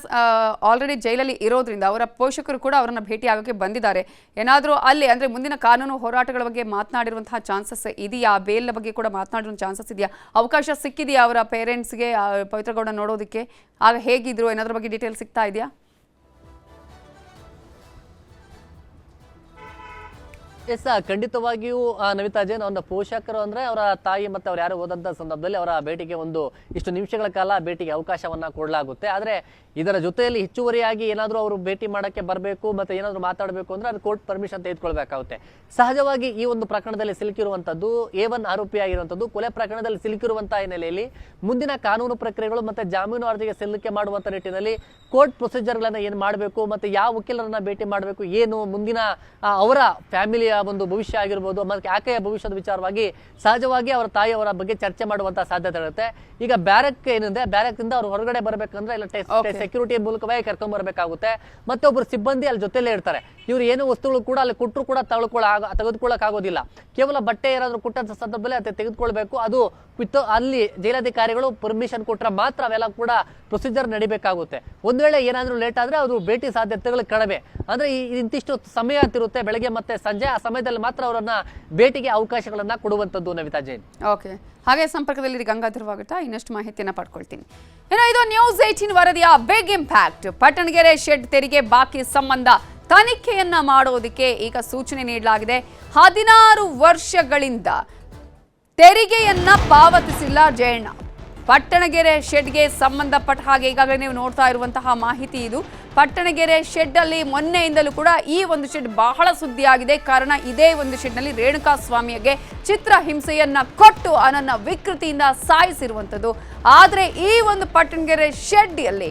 ಆಲ್ರೆಡಿ ಜೈಲಲ್ಲಿ ಇರೋದ್ರಿಂದ ಅವರ ಪೋಷಕರು ಕೂಡ ಅವರನ್ನ ಭೇಟಿ ಆಗೋಕೆ ಬಂದಿದ್ದಾರೆ. ಏನಾದರೂ ಅಲ್ಲಿ ಅಂದ್ರೆ ಮುಂದಿನ ಕಾನೂನು ಹೋರಾಟಗಳ ಬಗ್ಗೆ ಮಾತನಾಡಿರುವಂತಹ ಚಾನ್ಸಸ್ ಇದೆಯಾ? ಬೇಲ್ ಬಗ್ಗೆ ಕೂಡ ಮಾತನಾಡಿರೋ ಚಾನ್ಸಸ್ ಇದೆಯಾ? ಅವಕಾಶ ಸಿಕ್ಕಿದೆಯಾ ಅವರ ಪೇರೆಂಟ್ಸ್ಗೆ ಪವಿತ್ರ ಗೌಡ ನೋಡೋದಕ್ಕೆ? ಆಗ ಹೇಗಿದ್ರು, ಏನಾದ್ರ ಬಗ್ಗೆ ಡೀಟೇಲ್ ಸಿಗ್ತಾ ಇದೆಯಾ? ಎಸ್, ಖಂಡಿತವಾಗಿಯೂ ನವಿತಾ ಜೈನ್ ಅವರ ಪೋಷಕರು ಅಂದ್ರೆ ಅವರ ತಾಯಿ ಮತ್ತೆ ಅವ್ರು ಯಾರು ಹೋದಂತ ಸಂದರ್ಭದಲ್ಲಿ ಅವರ ಭೇಟಿಗೆ ಇಷ್ಟು ನಿಮಿಷಗಳ ಕಾಲ ಭೇಟಿಗೆ ಅವಕಾಶವನ್ನ ಕೊಡಲಾಗುತ್ತೆ. ಆದ್ರೆ ಇದರ ಜೊತೆಯಲ್ಲಿ ಹೆಚ್ಚುವರಿಯಾಗಿ ಏನಾದರೂ ಅವರು ಭೇಟಿ ಮಾಡಕ್ಕೆ ಬರಬೇಕು ಮತ್ತೆ ಏನಾದರೂ ಮಾತಾಡಬೇಕು ಅಂದ್ರೆ ಅದು ಕೋರ್ಟ್ ಪರ್ಮಿಷನ್ ತೆಗೆದುಕೊಳ್ಬೇಕಾಗುತ್ತೆ. ಸಹಜವಾಗಿ ಈ ಒಂದು ಪ್ರಕರಣದಲ್ಲಿ ಸಿಲುಕಿರುವಂತದ್ದು A1 ಆರೋಪಿಯಾಗಿರುವಂತದ್ದು ಕೊಲೆ ಪ್ರಕರಣದಲ್ಲಿ ಸಿಲುಕಿರುವಂತಹ ಹಿನ್ನೆಲೆಯಲ್ಲಿ ಮುಂದಿನ ಕಾನೂನು ಪ್ರಕ್ರಿಯೆಗಳು ಮತ್ತೆ ಜಾಮೀನು ಅರ್ಜಿಗೆ ಸಲ್ಲಿಕೆ ಮಾಡುವಂತ ನಿಟ್ಟಿನಲ್ಲಿ ಕೋರ್ಟ್ ಪ್ರೊಸೀಜರ್ಗಳನ್ನ ಏನು ಮಾಡಬೇಕು ಮತ್ತೆ ಯಾವ ವಕೀಲರನ್ನ ಭೇಟಿ ಮಾಡಬೇಕು, ಏನು ಮುಂದಿನ ಅವರ ಫ್ಯಾಮಿಲಿಯ ಒಂದು ಭವಿಷ್ಯ ಆಗಿರ್ಬೋದು ಮತ್ತೆ ಆಕೆಯ ಭವಿಷ್ಯದ ವಿಚಾರವಾಗಿ ಸಹಜವಾಗಿ ಅವರ ತಾಯಿಯವರ ಬಗ್ಗೆ ಚರ್ಚೆ ಮಾಡುವಂತಹ ಸಾಧ್ಯತೆ ಇರುತ್ತೆ. ಈಗ ಬ್ಯಾರಕ್ ಏನಿದೆ, ಬ್ಯಾರಕ್ ಇಂದ ಅವ್ರು ಹೊರಗಡೆ ಬರ್ಬೇಕಂದ್ರೆ ಇಲ್ಲ ಸೆಕ್ಯೂರಿಟಿ ಮೂಲಕವೇ ಕರ್ಕೊಂಡ್ ಬರ್ಬೇಕಾಗುತ್ತೆ. ಮತ್ತೆ ಒಬ್ರು ಸಿಬ್ಬಂದಿ ಅಲ್ಲಿ ಜೊತೆಲೇ ಇರ್ತಾರೆ. ಇವ್ರು ಏನು ವಸ್ತುಗಳು ಕೂಡ ಅಲ್ಲಿ ಕೊಟ್ಟರು ಕೂಡ ತೆಗೆದುಕೊಳ್ಳಕ್ ಆಗೋದಿಲ್ಲ. ಕೇವಲ ಬಟ್ಟೆ ಏನಾದ್ರು ಕೊಟ್ಟಂತ ಸಂದರ್ಭದಲ್ಲಿ ಅದನ್ನ ತೆಗೆದುಕೊಳ್ಬೇಕು. ಅದು ಅಲ್ಲಿ ಜೈಲಾಧಿಕಾರಿಗಳು ಪರ್ಮಿಷನ್ ಕೊಟ್ರೆ ಮಾತ್ರ ಅವೆಲ್ಲ ಕೂಡ ಪ್ರೊಸೀಜರ್ ನಡಿಬೇಕಾಗುತ್ತೆ. ಒಂದ್ ವೇಳೆ ಏನಾದ್ರೂ ಲೇಟ್ ಆದ್ರೆ ಅದು ಭೇಟಿ ಸಾಧ್ಯತೆಗಳು ಕಡಿಮೆ. ಅಂದ್ರೆ ಇಂತಿಷ್ಟು ಸಮಯ ಅಂತಿರುತ್ತೆ, ಬೆಳಗ್ಗೆ ಮತ್ತೆ ಸಂಜೆ. ಆ ಸಮಯದಲ್ಲಿ ಮಾತ್ರ ಅವರನ್ನ ಭೇಟಿಗೆ ಅವಕಾಶಗಳನ್ನ ಕೊಡುವಂತದ್ದು ನವಿತಾ ಜೈನ್. ಓಕೆ, ಹಾಗೆ ಸಂಪರ್ಕದಲ್ಲಿ ಗಂಗಾಧರವಾಗುತ್ತಾ ಇನ್ನಷ್ಟು ಮಾಹಿತಿಯನ್ನ ಪಡ್ಕೊಳ್ತೀನಿ. ಏನೋ ಇದು ನ್ಯೂಸ್ 18 ವರದಿಯ ಬಿಗ್ ಇಂಪ್ಯಾಕ್ಟ್. ಪಟ್ಟಣಗೆರೆ ಶೆಡ್ ತೆರಿಗೆ ಬಾಕಿ ಸಂಬಂಧ ತನಿಖೆಯನ್ನ ಮಾಡೋದಕ್ಕೆ ಈಗ ಸೂಚನೆ ನೀಡಲಾಗಿದೆ. 16 ವರ್ಷಗಳಿಂದ ತೆರಿಗೆಯನ್ನ ಪಾವತಿಸಿಲ್ಲ ಜಯಣ್ಣ. ಪಟ್ಟಣಗೆರೆ ಶೆಡ್ಗೆ ಸಂಬಂಧಪಟ್ಟ ಹಾಗೆ ಈಗಾಗಲೇ ನೀವು ನೋಡ್ತಾ ಇರುವಂತಹ ಮಾಹಿತಿ ಇದು. ಪಟ್ಟಣಗೆರೆ ಶೆಡ್ ಅಲ್ಲಿ ಮೊನ್ನೆಯಿಂದಲೂ ಕೂಡ ಈ ಒಂದು ಶೆಡ್ ಬಹಳ ಸುದ್ದಿಯಾಗಿದೆ. ಕಾರಣ ಇದೇ ಒಂದು ಶೆಡ್ ನಲ್ಲಿ ರೇಣುಕಾ ಸ್ವಾಮಿಗೆ ಚಿತ್ರ ಹಿಂಸೆಯನ್ನ ಕೊಟ್ಟು ಅವನನ್ನ ವಿಕೃತಿಯಿಂದ ಸಾಯಿಸಿರುವಂಥದ್ದು. ಆದ್ರೆ ಈ ಒಂದು ಪಟ್ಟಣಗೆರೆ ಶೆಡ್ ಅಲ್ಲಿ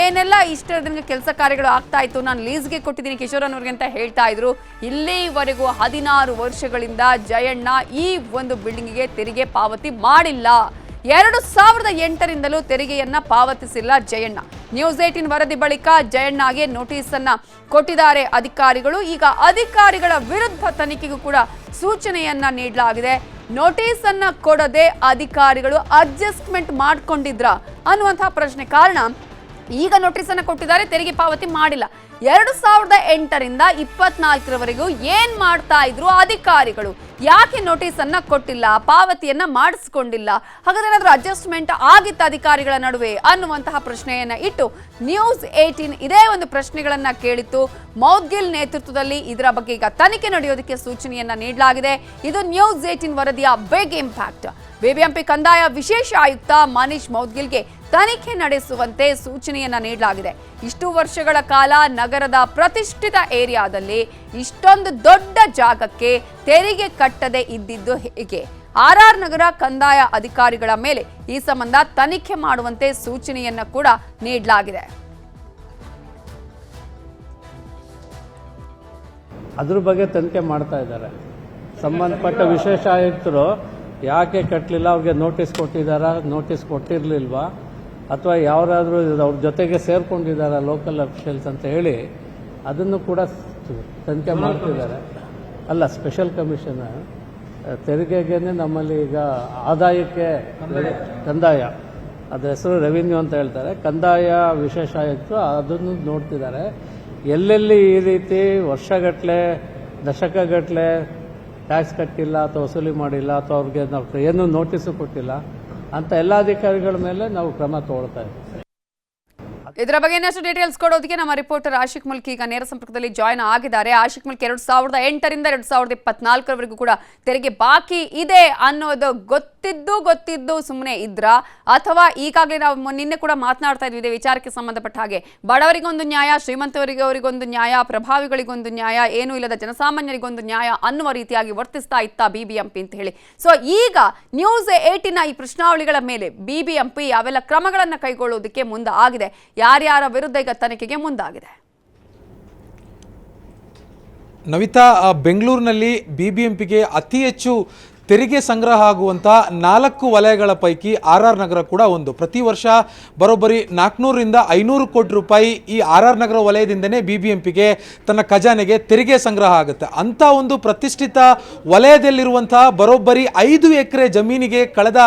ಏನೆಲ್ಲ ಇಷ್ಟರ ದಿನ ಕೆಲಸ ಕಾರ್ಯಗಳು ಆಗ್ತಾ ಇತ್ತು, ನಾನು ಲೀಸ್ಗೆ ಕೊಟ್ಟಿದ್ದೀನಿ ಕಿಶೋರನ್ ಅವ್ರಿಗೆ ಅಂತ ಹೇಳ್ತಾ ಇದ್ರು. ಇಲ್ಲಿವರೆಗೂ 16 ವರ್ಷಗಳಿಂದ ಜಯಣ್ಣ ಈ ಒಂದು ಬಿಲ್ಡಿಂಗಿಗೆ ತೆರಿಗೆ ಪಾವತಿ ಮಾಡಿಲ್ಲ. 2008ರಿಂದಲೂ ತೆರಿಗೆಯನ್ನ ಪಾವತಿಸಿಲ್ಲ ಜಯಣ್ಣ. ನ್ಯೂಸ್ 18 ವರದಿ ಬಳಿಕ ಜಯಣ್ಣಗೆ ನೋಟಿಸ್ ಅನ್ನ ಕೊಟ್ಟಿದ್ದಾರೆ ಅಧಿಕಾರಿಗಳು. ಈಗ ಅಧಿಕಾರಿಗಳ ವಿರುದ್ಧ ತನಿಖೆಗೂ ಕೂಡ ಸೂಚನೆಯನ್ನ ನೀಡಲಾಗಿದೆ. ನೋಟಿಸ್ ಅನ್ನ ಕೊಡದೆ ಅಧಿಕಾರಿಗಳು ಅಡ್ಜಸ್ಟ್ಮೆಂಟ್ ಮಾಡ್ಕೊಂಡಿದ್ರ ಅನ್ನುವಂತಹ ಪ್ರಶ್ನೆ. ಕಾರಣ ಈಗ ನೋಟಿಸ್ ಅನ್ನ ಕೊಟ್ಟಿದ್ದಾರೆ, ತೆರಿಗೆ ಪಾವತಿ ಮಾಡಿಲ್ಲ. 2008ರಿಂದ 24ರವರೆಗೂ ಏನ್ ಮಾಡ್ತಾ ಇದ್ರು ಅಧಿಕಾರಿಗಳು? ಯಾಕೆ ನೋಟಿಸ್ ಅನ್ನ ಕೊಟ್ಟಿಲ್ಲ, ಪಾವತಿಯನ್ನ ಮಾಡಿಸ್ಕೊಂಡಿಲ್ಲ? ಹಾಗಾದ್ರೆ ಏನಾದ್ರೂ ಅಡ್ಜಸ್ಟ್ಮೆಂಟ್ ಆಗಿತ್ತ ಅಧಿಕಾರಿಗಳ ನಡುವೆ ಅನ್ನುವಂತಹ ಪ್ರಶ್ನೆಯನ್ನ ಇಟ್ಟು ನ್ಯೂಸ್ 18 ಇದೇ ಒಂದು ಪ್ರಶ್ನೆಗಳನ್ನ ಕೇಳಿತ್ತು. ಮೌದ್ಗಿಲ್ ನೇತೃತ್ವದಲ್ಲಿ ಇದರ ಬಗ್ಗೆ ಈಗ ತನಿಖೆ ನಡೆಯೋದಕ್ಕೆ ಸೂಚನೆಯನ್ನ ನೀಡಲಾಗಿದೆ. ಇದು ನ್ಯೂಸ್ 18 ವರದಿಯ ಬಿಗ್ ಇಂಪ್ಯಾಕ್ಟ್. ಬಿಬಿಎಂಪಿ ಕಂದಾಯ ವಿಶೇಷ ಆಯುಕ್ತ ಮನೀಶ್ ಮೌದ್ಗಿಲ್ಗೆ ತನಿಖೆ ನಡೆಸುವಂತೆ ಸೂಚನೆಯನ್ನ ನೀಡಲಾಗಿದೆ. ಇಷ್ಟು ವರ್ಷಗಳ ಕಾಲ ನಗರದ ಪ್ರತಿಷ್ಠಿತ ಏರಿಯಾದಲ್ಲಿ ಇಷ್ಟೊಂದು ದೊಡ್ಡ ಜಾಗಕ್ಕೆ ತೆರಿಗೆ ಕಟ್ಟದೆ ಇದ್ದಿದ್ದು ಹೇಗೆ? ಆರ್ಆರ್ ನಗರ ಕಂದಾಯ ಅಧಿಕಾರಿಗಳ ಮೇಲೆ ಈ ಸಂಬಂಧ ತನಿಖೆ ಮಾಡುವಂತೆ ಸೂಚನೆಯನ್ನ ಕೂಡ ನೀಡಲಾಗಿದೆ. ಅದ್ರ ಬಗ್ಗೆ ತನಿಖೆ ಮಾಡ್ತಾ ಇದ್ದಾರೆ. ಸಂಬಂಧಪಟ್ಟ ವಿಶೇಷ ಆಯುಕ್ತರು ಯಾಕೆ ಕಟ್ಟಲಿಲ್ಲ, ಅವ್ರಿಗೆ ನೋಟಿಸ್ ಕೊಟ್ಟಿದ್ದಾರಾ, ನೋಟಿಸ್ ಕೊಟ್ಟಿರಲಿಲ್ವಾ, ಅಥವಾ ಯಾರಾದರೂ ಅವ್ರ ಜೊತೆಗೆ ಸೇರ್ಕೊಂಡಿದ್ದಾರಾ ಲೋಕಲ್ ಅಫಿಷಿಯಲ್ಸ್ ಅಂತ ಹೇಳಿ ಅದನ್ನು ಕೂಡ ತನಿಖೆ ಮಾಡ್ತಿದ್ದಾರೆ. ಅಲ್ಲ, ಸ್ಪೆಷಲ್ ಕಮಿಷನರ್ ತೆರಿಗೆಗೇನೆ ನಮ್ಮಲ್ಲಿ ಈಗ ಆದಾಯಕ್ಕೆ ಕಂದಾಯ, ಅದ್ರ ಹೆಸರು ರೆವಿನ್ಯೂ ಅಂತ ಹೇಳ್ತಾರೆ, ಕಂದಾಯ ವಿಶೇಷ ಆಯುಕ್ತರು ಅದನ್ನು ನೋಡ್ತಿದ್ದಾರೆ. ಎಲ್ಲೆಲ್ಲಿ ಈ ರೀತಿ ವರ್ಷಗಟ್ಟಲೆ ದಶಕಗಟ್ಟಲೆ ಟ್ಯಾಕ್ಸ್ ಕಟ್ಟಿಲ್ಲ ಅಥವಾ ವಸೂಲಿ ಮಾಡಿಲ್ಲ ಅಥವಾ ಅವ್ರಿಗೆ ನಾವು ಏನು ನೋಟಿಸು ಕೊಟ್ಟಿಲ್ಲ ಅಂತ ಎಲ್ಲ ಅಧಿಕಾರಿಗಳ ಮೇಲೆ ನಾವು ಕ್ರಮ ತಗೊಳ್ತಾ ಇದ್ದೀವಿ. ಇದರ ಬಗ್ಗೆ ಇನ್ನಷ್ಟು ಡೀಟೇಲ್ಸ್ ಕೊಡೋದಕ್ಕೆ ನಮ್ಮ ರಿಪೋರ್ಟರ್ ಆಶಿಕ್ ಮುಲ್ಕಿ ಈಗ ನೇರ ಸಂಪರ್ಕದಲ್ಲಿ ಜಾಯ್ನ್ ಆಗಿದ್ದಾರೆ. ಆಶಿಕ್ ಮುಲ್ಕಿ, 2008ರಿಂದ 2024ರವರೆಗೂ ಕೂಡ ತೆರಿಗೆ ಬಾಕಿ ಇದೆ ಅನ್ನೋದು ಗೊತ್ತಿದ್ದು ಸುಮ್ಮನೆ ಇದ್ರ, ಅಥವಾ ಈಗಾಗಲೇ ನಾವು ನಿನ್ನೆ ಕೂಡ ಮಾತನಾಡ್ತಾ ಇದ್ವಿ ಇದೇ ವಿಚಾರಕ್ಕೆ ಸಂಬಂಧಪಟ್ಟ ಹಾಗೆ ಬಡವರಿಗೊಂದು ನ್ಯಾಯ, ಶ್ರೀಮಂತವರಿಗೊಂದು ನ್ಯಾಯ, ಪ್ರಭಾವಿಗಳಿಗೊಂದು ನ್ಯಾಯ, ಏನೂ ಇಲ್ಲದ ಜನಸಾಮಾನ್ಯರಿಗೊಂದು ನ್ಯಾಯ ಅನ್ನುವ ರೀತಿಯಾಗಿ ವರ್ತಿಸ್ತಾ ಇತ್ತ ಬಿಬಿಎಂಪಿ ಅಂತ ಹೇಳಿ. ಸೊ ಈಗ ನ್ಯೂಸ್ 18 ಈ ಪ್ರಶ್ನಾವಳಿಗಳ ಮೇಲೆ ಬಿಬಿಎಂಪಿ ಯಾವೆಲ್ಲ ಕ್ರಮಗಳನ್ನು ಕೈಗೊಳ್ಳುವುದಕ್ಕೆ ಮುಂದಾಗಿದೆ, ಯಾರ್ಯಾರ ವಿರುದ್ಧ ಈಗ ತನಿಖೆಗೆ ಮುಂದಾಗಿದೆ? ನವಿತಾ, ಬೆಂಗಳೂರಿನಲ್ಲಿ ಬಿಬಿಎಂಪಿಗೆ ಅತಿ ಹೆಚ್ಚು ತೆರಿಗೆ ಸಂಗ್ರಹ ಆಗುವಂಥ 4 ವಲಯಗಳ ಪೈಕಿ RR ನಗರ ಕೂಡ ಒಂದು. ಪ್ರತಿ ವರ್ಷ ಬರೋಬ್ಬರಿ 400 ರಿಂದ 500 ಕೋಟಿ ರೂಪಾಯಿ ಈ RR ನಗರ ವಲಯದಿಂದನೇ BBMPಗೆ ತನ್ನ ಖಜಾನೆಗೆ ತೆರಿಗೆ ಸಂಗ್ರಹ ಆಗುತ್ತೆ. ಅಂಥ ಒಂದು ಪ್ರತಿಷ್ಠಿತ ವಲಯದಲ್ಲಿರುವಂತಹ ಬರೋಬ್ಬರಿ 5 ಎಕರೆ ಜಮೀನಿಗೆ ಕಳೆದ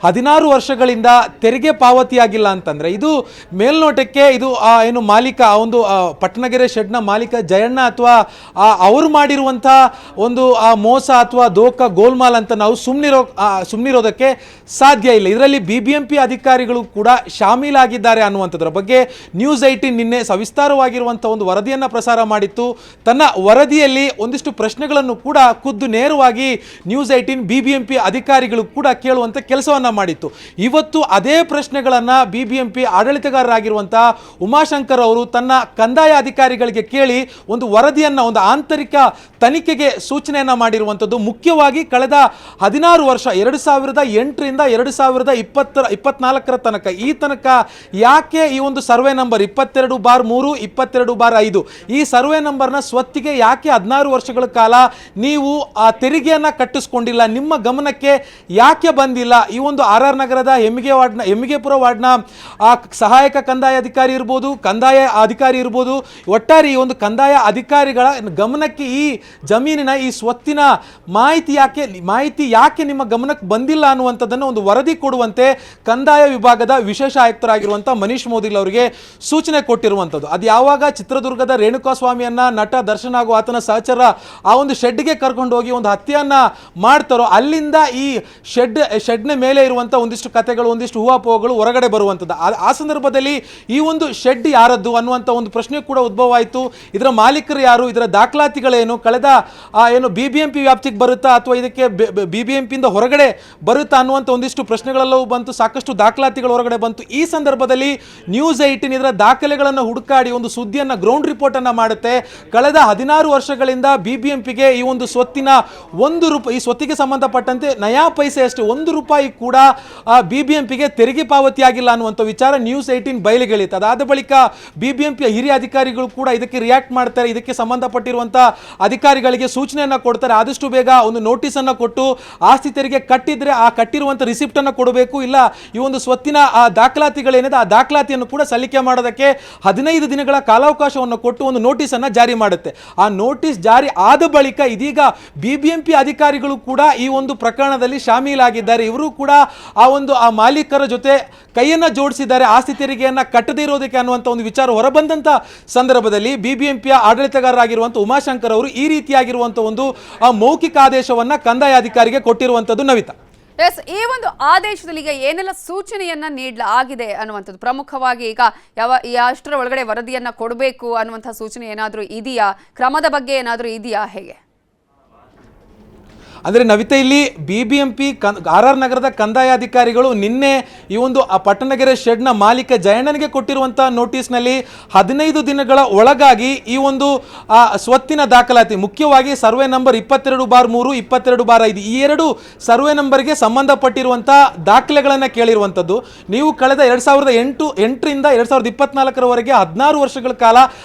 16 ವರ್ಷಗಳಿಂದ ತೆರಿಗೆ ಪಾವತಿಯಾಗಿಲ್ಲ ಅಂತಂದರೆ ಇದು ಮೇಲ್ನೋಟಕ್ಕೆ ಇದು ಏನು ಮಾಲೀಕ ಒಂದು ಪಟ್ಟಣಗೆರೆ ಶೆಡ್ನ ಮಾಲೀಕ ಜಯಣ್ಣ ಅಥವಾ ಅವರು ಮಾಡಿರುವಂಥ ಒಂದು ಮೋಸ ಅಥವಾ ದೋಖ ಗೋಲ್ಮಾಲ್ ಅಂತ ನಾವು ಸುಮ್ಮನಿರೋದಕ್ಕೆ ಸಾಧ್ಯ ಇಲ್ಲ. ಇದರಲ್ಲಿ BBMP ಅಧಿಕಾರಿಗಳು ಕೂಡ ಶಾಮೀಲಾಗಿದ್ದಾರೆ ಅನ್ನುವಂಥದ್ರ ಬಗ್ಗೆ ನ್ಯೂಸ್ 18 ನಿನ್ನೆ ಸವಿಸ್ತಾರವಾಗಿರುವಂಥ ಒಂದು ವರದಿಯನ್ನು ಪ್ರಸಾರ ಮಾಡಿತ್ತು. ತನ್ನ ವರದಿಯಲ್ಲಿ ಒಂದಿಷ್ಟು ಪ್ರಶ್ನೆಗಳನ್ನು ಕೂಡ ಖುದ್ದು ನೇರವಾಗಿ ನ್ಯೂಸ್ 18 BBMP ಅಧಿಕಾರಿಗಳು ಕೂಡ ಕೇಳುವಂಥ ಕೆಲಸವನ್ನು ಮಾಡಿತ್ತು. ಇವತ್ತು ಅದೇ ಪ್ರಶ್ನೆಗಳನ್ನು BBMP ಆಡಳಿತಗಾರರಾಗಿರುವಂಥ ಉಮಾಶಂಕರ್ ಅವರು ತನ್ನ ಕಂದಾಯ ಅಧಿಕಾರಿಗಳಿಗೆ ಕೇಳಿ ಒಂದು ವರದಿಯನ್ನು, ಒಂದು ಆಂತರಿಕ ತನಿಖೆಗೆ ಸೂಚನೆಯನ್ನು ಮಾಡಿರುವಂಥದ್ದು. ಮುಖ್ಯವಾಗಿ ಕಳೆದ 16 ವರ್ಷ 2008 ರಿಂದ 2024 ತನಕ ಈ ತನಕ ಯಾಕೆ ಈ ಒಂದು ಸರ್ವೆ ನಂಬರ್ 22/3 22/5 ಈ ಸರ್ವೆ ನಂಬರ್ನ ಸ್ವತ್ತಿಗೆ ಯಾಕೆ 16 ವರ್ಷಗಳ ಕಾಲ ನೀವು ಆ ತೆರಿಗೆಯನ್ನು ಕಟ್ಟಿಸ್ಕೊಂಡಿಲ್ಲ, ನಿಮ್ಮ ಗಮನಕ್ಕೆ ಯಾಕೆ ಬಂದಿಲ್ಲ? ಈ ಒಂದು RR ನಗರದ ಹೆಮ್ಮಿಗೆಪುರ ವಾರ್ಡ್ನ ಸಹಾಯಕ ಕಂದಾಯ ಅಧಿಕಾರಿ ಇರ್ಬೋದು, ಕಂದಾಯ ಅಧಿಕಾರಿ ಇರ್ಬೋದು, ಒಟ್ಟಾರೆ ಈ ಒಂದು ಕಂದಾಯ ಅಧಿಕಾರಿಗಳ ಗಮನಕ್ಕೆ ಈ ಜಮೀನಿನ ಈ ಸ್ವತ್ತಿನ ಮಾಹಿತಿ ಯಾಕೆ ನಿಮ್ಮ ಗಮನಕ್ಕೆ ಬಂದಿಲ್ಲ ಅನ್ನುವಂಥದ್ದನ್ನು ಒಂದು ವರದಿ ಕೊಡುವಂತೆ ಕಂದಾಯ ವಿಭಾಗದ ವಿಶೇಷ ಆಯುಕ್ತರಾಗಿರುವಂಥ ಮನೀಶ್ ಮೋದಿಲ್ ಅವರಿಗೆ ಸೂಚನೆ ಕೊಟ್ಟಿರುವಂಥದ್ದು. ಅದು ಯಾವಾಗ ಚಿತ್ರದುರ್ಗದ ರೇಣುಕಾಸ್ವಾಮಿಯನ್ನ ನಟ ದರ್ಶನ್ ಹಾಗೂ ಆತನ ಸಹಚರ ಆ ಒಂದು ಶೆಡ್ಗೆ ಕರ್ಕೊಂಡು ಹೋಗಿ ಒಂದು ಹತ್ಯೆಯನ್ನ ಮಾಡ್ತಾರೋ ಅಲ್ಲಿಂದ ಈ ಶೆಡ್ನ ಮೇಲೆ ಇರುವಂಥ ಒಂದಿಷ್ಟು ಕಥೆಗಳು, ಒಂದಿಷ್ಟು ಊಹಾಪೋಹಗಳು ಹೊರಗಡೆ ಬರುವಂಥದ್ದು. ಆ ಸಂದರ್ಭದಲ್ಲಿ ಈ ಒಂದು ಶೆಡ್ ಯಾರದ್ದು ಅನ್ನುವಂಥ ಒಂದು ಪ್ರಶ್ನೆ ಕೂಡ ಉದ್ಭವ ಆಯಿತು. ಇದರ ಮಾಲೀಕರು ಯಾರು, ಇದರ ದಾಖಲಾತಿಗಳೇನು, ಕಳೆದ ಏನು BBMP ವ್ಯಾಪ್ತಿಗೆ ಬರುತ್ತಾ ಅಥವಾ ಇದಕ್ಕೆ BBMPಯಿಂದ ಹೊರಗಡೆ ಬರುತ್ತಾ ಅನ್ನುವಂಥ ಒಂದಿಷ್ಟು ಪ್ರಶ್ನೆಗಳೆಲ್ಲವೂ ಬಂತು. ಸಾಕಷ್ಟು ದಾಖಲಾತಿಗಳು ಹೊರಗಡೆ ಬಂತು. ಈ ಸಂದರ್ಭದಲ್ಲಿ ನ್ಯೂಸ್ 18 ಇದರ ದಾಖಲೆಗಳನ್ನು ಹುಡುಕಾಡಿ ಒಂದು ಸುದ್ದಿಯನ್ನು, ಗ್ರೌಂಡ್ ರಿಪೋರ್ಟ್ ಅನ್ನು ಮಾಡುತ್ತೆ. ಕಳೆದ 16 ವರ್ಷಗಳಿಂದ BBMPಗೆ ಈ ಒಂದು ಸ್ವತ್ತಿನ ₹1 ಈ ಸ್ವತ್ತಿಗೆ ಸಂಬಂಧಪಟ್ಟಂತೆ ನಯಾ ಪೈಸೆ ಅಷ್ಟೇ ₹1 ಕೂಡ BBMPಗೆ ತೆರಿಗೆ ಪಾವತಿಯಾಗಿಲ್ಲ ಅನ್ನುವಂಥ ವಿಚಾರ ನ್ಯೂಸ್ 18 ಬಯಲಿಗೆಳಿತು. ಅದಾದ ಬಳಿಕ BBMP ಹಿರಿಯ ಅಧಿಕಾರಿಗಳು ಕೂಡ ಇದಕ್ಕೆ ರಿಯಾಕ್ಟ್ ಮಾಡ್ತಾರೆ. ಇದಕ್ಕೆ ಸಂಬಂಧಪಟ್ಟಿರುವಂಥ ಅಧಿಕಾರಿಗಳಿಗೆ ಸೂಚನೆಯನ್ನು ಕೊಡ್ತಾರೆ. ಆದಷ್ಟು ಬೇಗ ಒಂದು ನೋಟಿಸ್ ಅನ್ನು ಕೊಟ್ಟು ಆಸ್ತಿ ತೆರಿಗೆ ಕಟ್ಟಿದ್ರೆ ಆ ಕಟ್ಟಿರುವಂಥ ರಿಸಿಪ್ಟ್ ಅನ್ನು ಕೊಡಬೇಕು, ಇಲ್ಲ ಈ ಒಂದು ಸ್ವತ್ತಿನ ಆ ದಾಖಲಾತಿಗಳೇನಿದೆ ಆ ದಾಖಲಾತಿಯನ್ನು ಕೂಡ ಸಲ್ಲಿಕೆ ಮಾಡೋದಕ್ಕೆ 15 ದಿನಗಳ ಕಾಲಾವಕಾಶವನ್ನು ಕೊಟ್ಟು ಒಂದು ನೋಟಿಸ್ ಅನ್ನು ಜಾರಿ ಮಾಡುತ್ತೆ. ಆ ನೋಟಿಸ್ ಜಾರಿ ಆದ ಬಳಿಕ ಇದೀಗ BBMP ಅಧಿಕಾರಿಗಳು ಕೂಡ ಈ ಒಂದು ಪ್ರಕರಣದಲ್ಲಿ ಶಾಮೀಲಾಗಿದ್ದಾರೆ. ಇವರು ಕೂಡ ಆ ಮಾಲೀಕರ ಜೊತೆ ಕೈಯನ್ನ ಜೋಡಿಸಿದ್ದಾರೆ, ಆಸ್ತಿ ತೆರಿಗೆಯನ್ನ ಕಟ್ಟದೇ ಇರೋದಕ್ಕೆ ಅನ್ನುವಂಥ ಒಂದು ವಿಚಾರ ಹೊರಬಂದಂತ ಸಂದರ್ಭದಲ್ಲಿ BBMPಯ ಆಡಳಿತಗಾರರಾಗಿರುವಂಥ ಉಮಾಶಂಕರ್ ಅವರು ಈ ರೀತಿಯಾಗಿರುವಂಥ ಒಂದು ಮೌಖಿಕ ಆದೇಶವನ್ನ ಕಂದಾಯ ಅಧಿಕಾರಿಗೆ ಕೊಟ್ಟಿರುವಂಥದ್ದು. ನವಿತಾ, ಈ ಒಂದು ಆದೇಶದಲ್ಲಿ ಈಗ ಏನೆಲ್ಲ ಸೂಚನೆಯನ್ನ ನೀಡಲಾಗಿದೆ ಅನ್ನುವಂಥದ್ದು ಪ್ರಮುಖವಾಗಿ ಈಗ ಅಷ್ಟರ ಒಳಗಡೆ ವರದಿಯನ್ನ ಕೊಡಬೇಕು ಅನ್ನುವಂಥ ಸೂಚನೆ ಏನಾದರೂ ಇದೆಯಾ? ಕ್ರಮದ ಬಗ್ಗೆ ಏನಾದರೂ ಇದೆಯಾ? ಹೇಗೆ ಅಂದರೆ ನವಿತಾ, ಇಲ್ಲಿ BBMP RR ನಗರದ ಕಂದಾಯ ಅಧಿಕಾರಿಗಳು ನಿನ್ನೆ ಈ ಒಂದು ಪಟ್ಟಣಗೆರೆ ಶೆಡ್ನ ಮಾಲೀಕ ಜಯಣ್ಣನಿಗೆ ಕೊಟ್ಟಿರುವಂಥ ನೋಟಿಸ್ನಲ್ಲಿ 15 ದಿನಗಳ ಒಳಗಾಗಿ ಈ ಒಂದು ಸ್ವತ್ತಿನ ದಾಖಲಾತಿ, ಮುಖ್ಯವಾಗಿ ಸರ್ವೆ ನಂಬರ್ 22/3 22/5 ಈ 2 ಸರ್ವೆ ನಂಬರ್ಗೆ ಸಂಬಂಧಪಟ್ಟಿರುವಂಥ ದಾಖಲೆಗಳನ್ನು ಕೇಳಿರುವಂಥದ್ದು. ನೀವು ಕಳೆದ 2008 ರಿಂದ 2024 16 ವರ್ಷಗಳ ಕಾಲ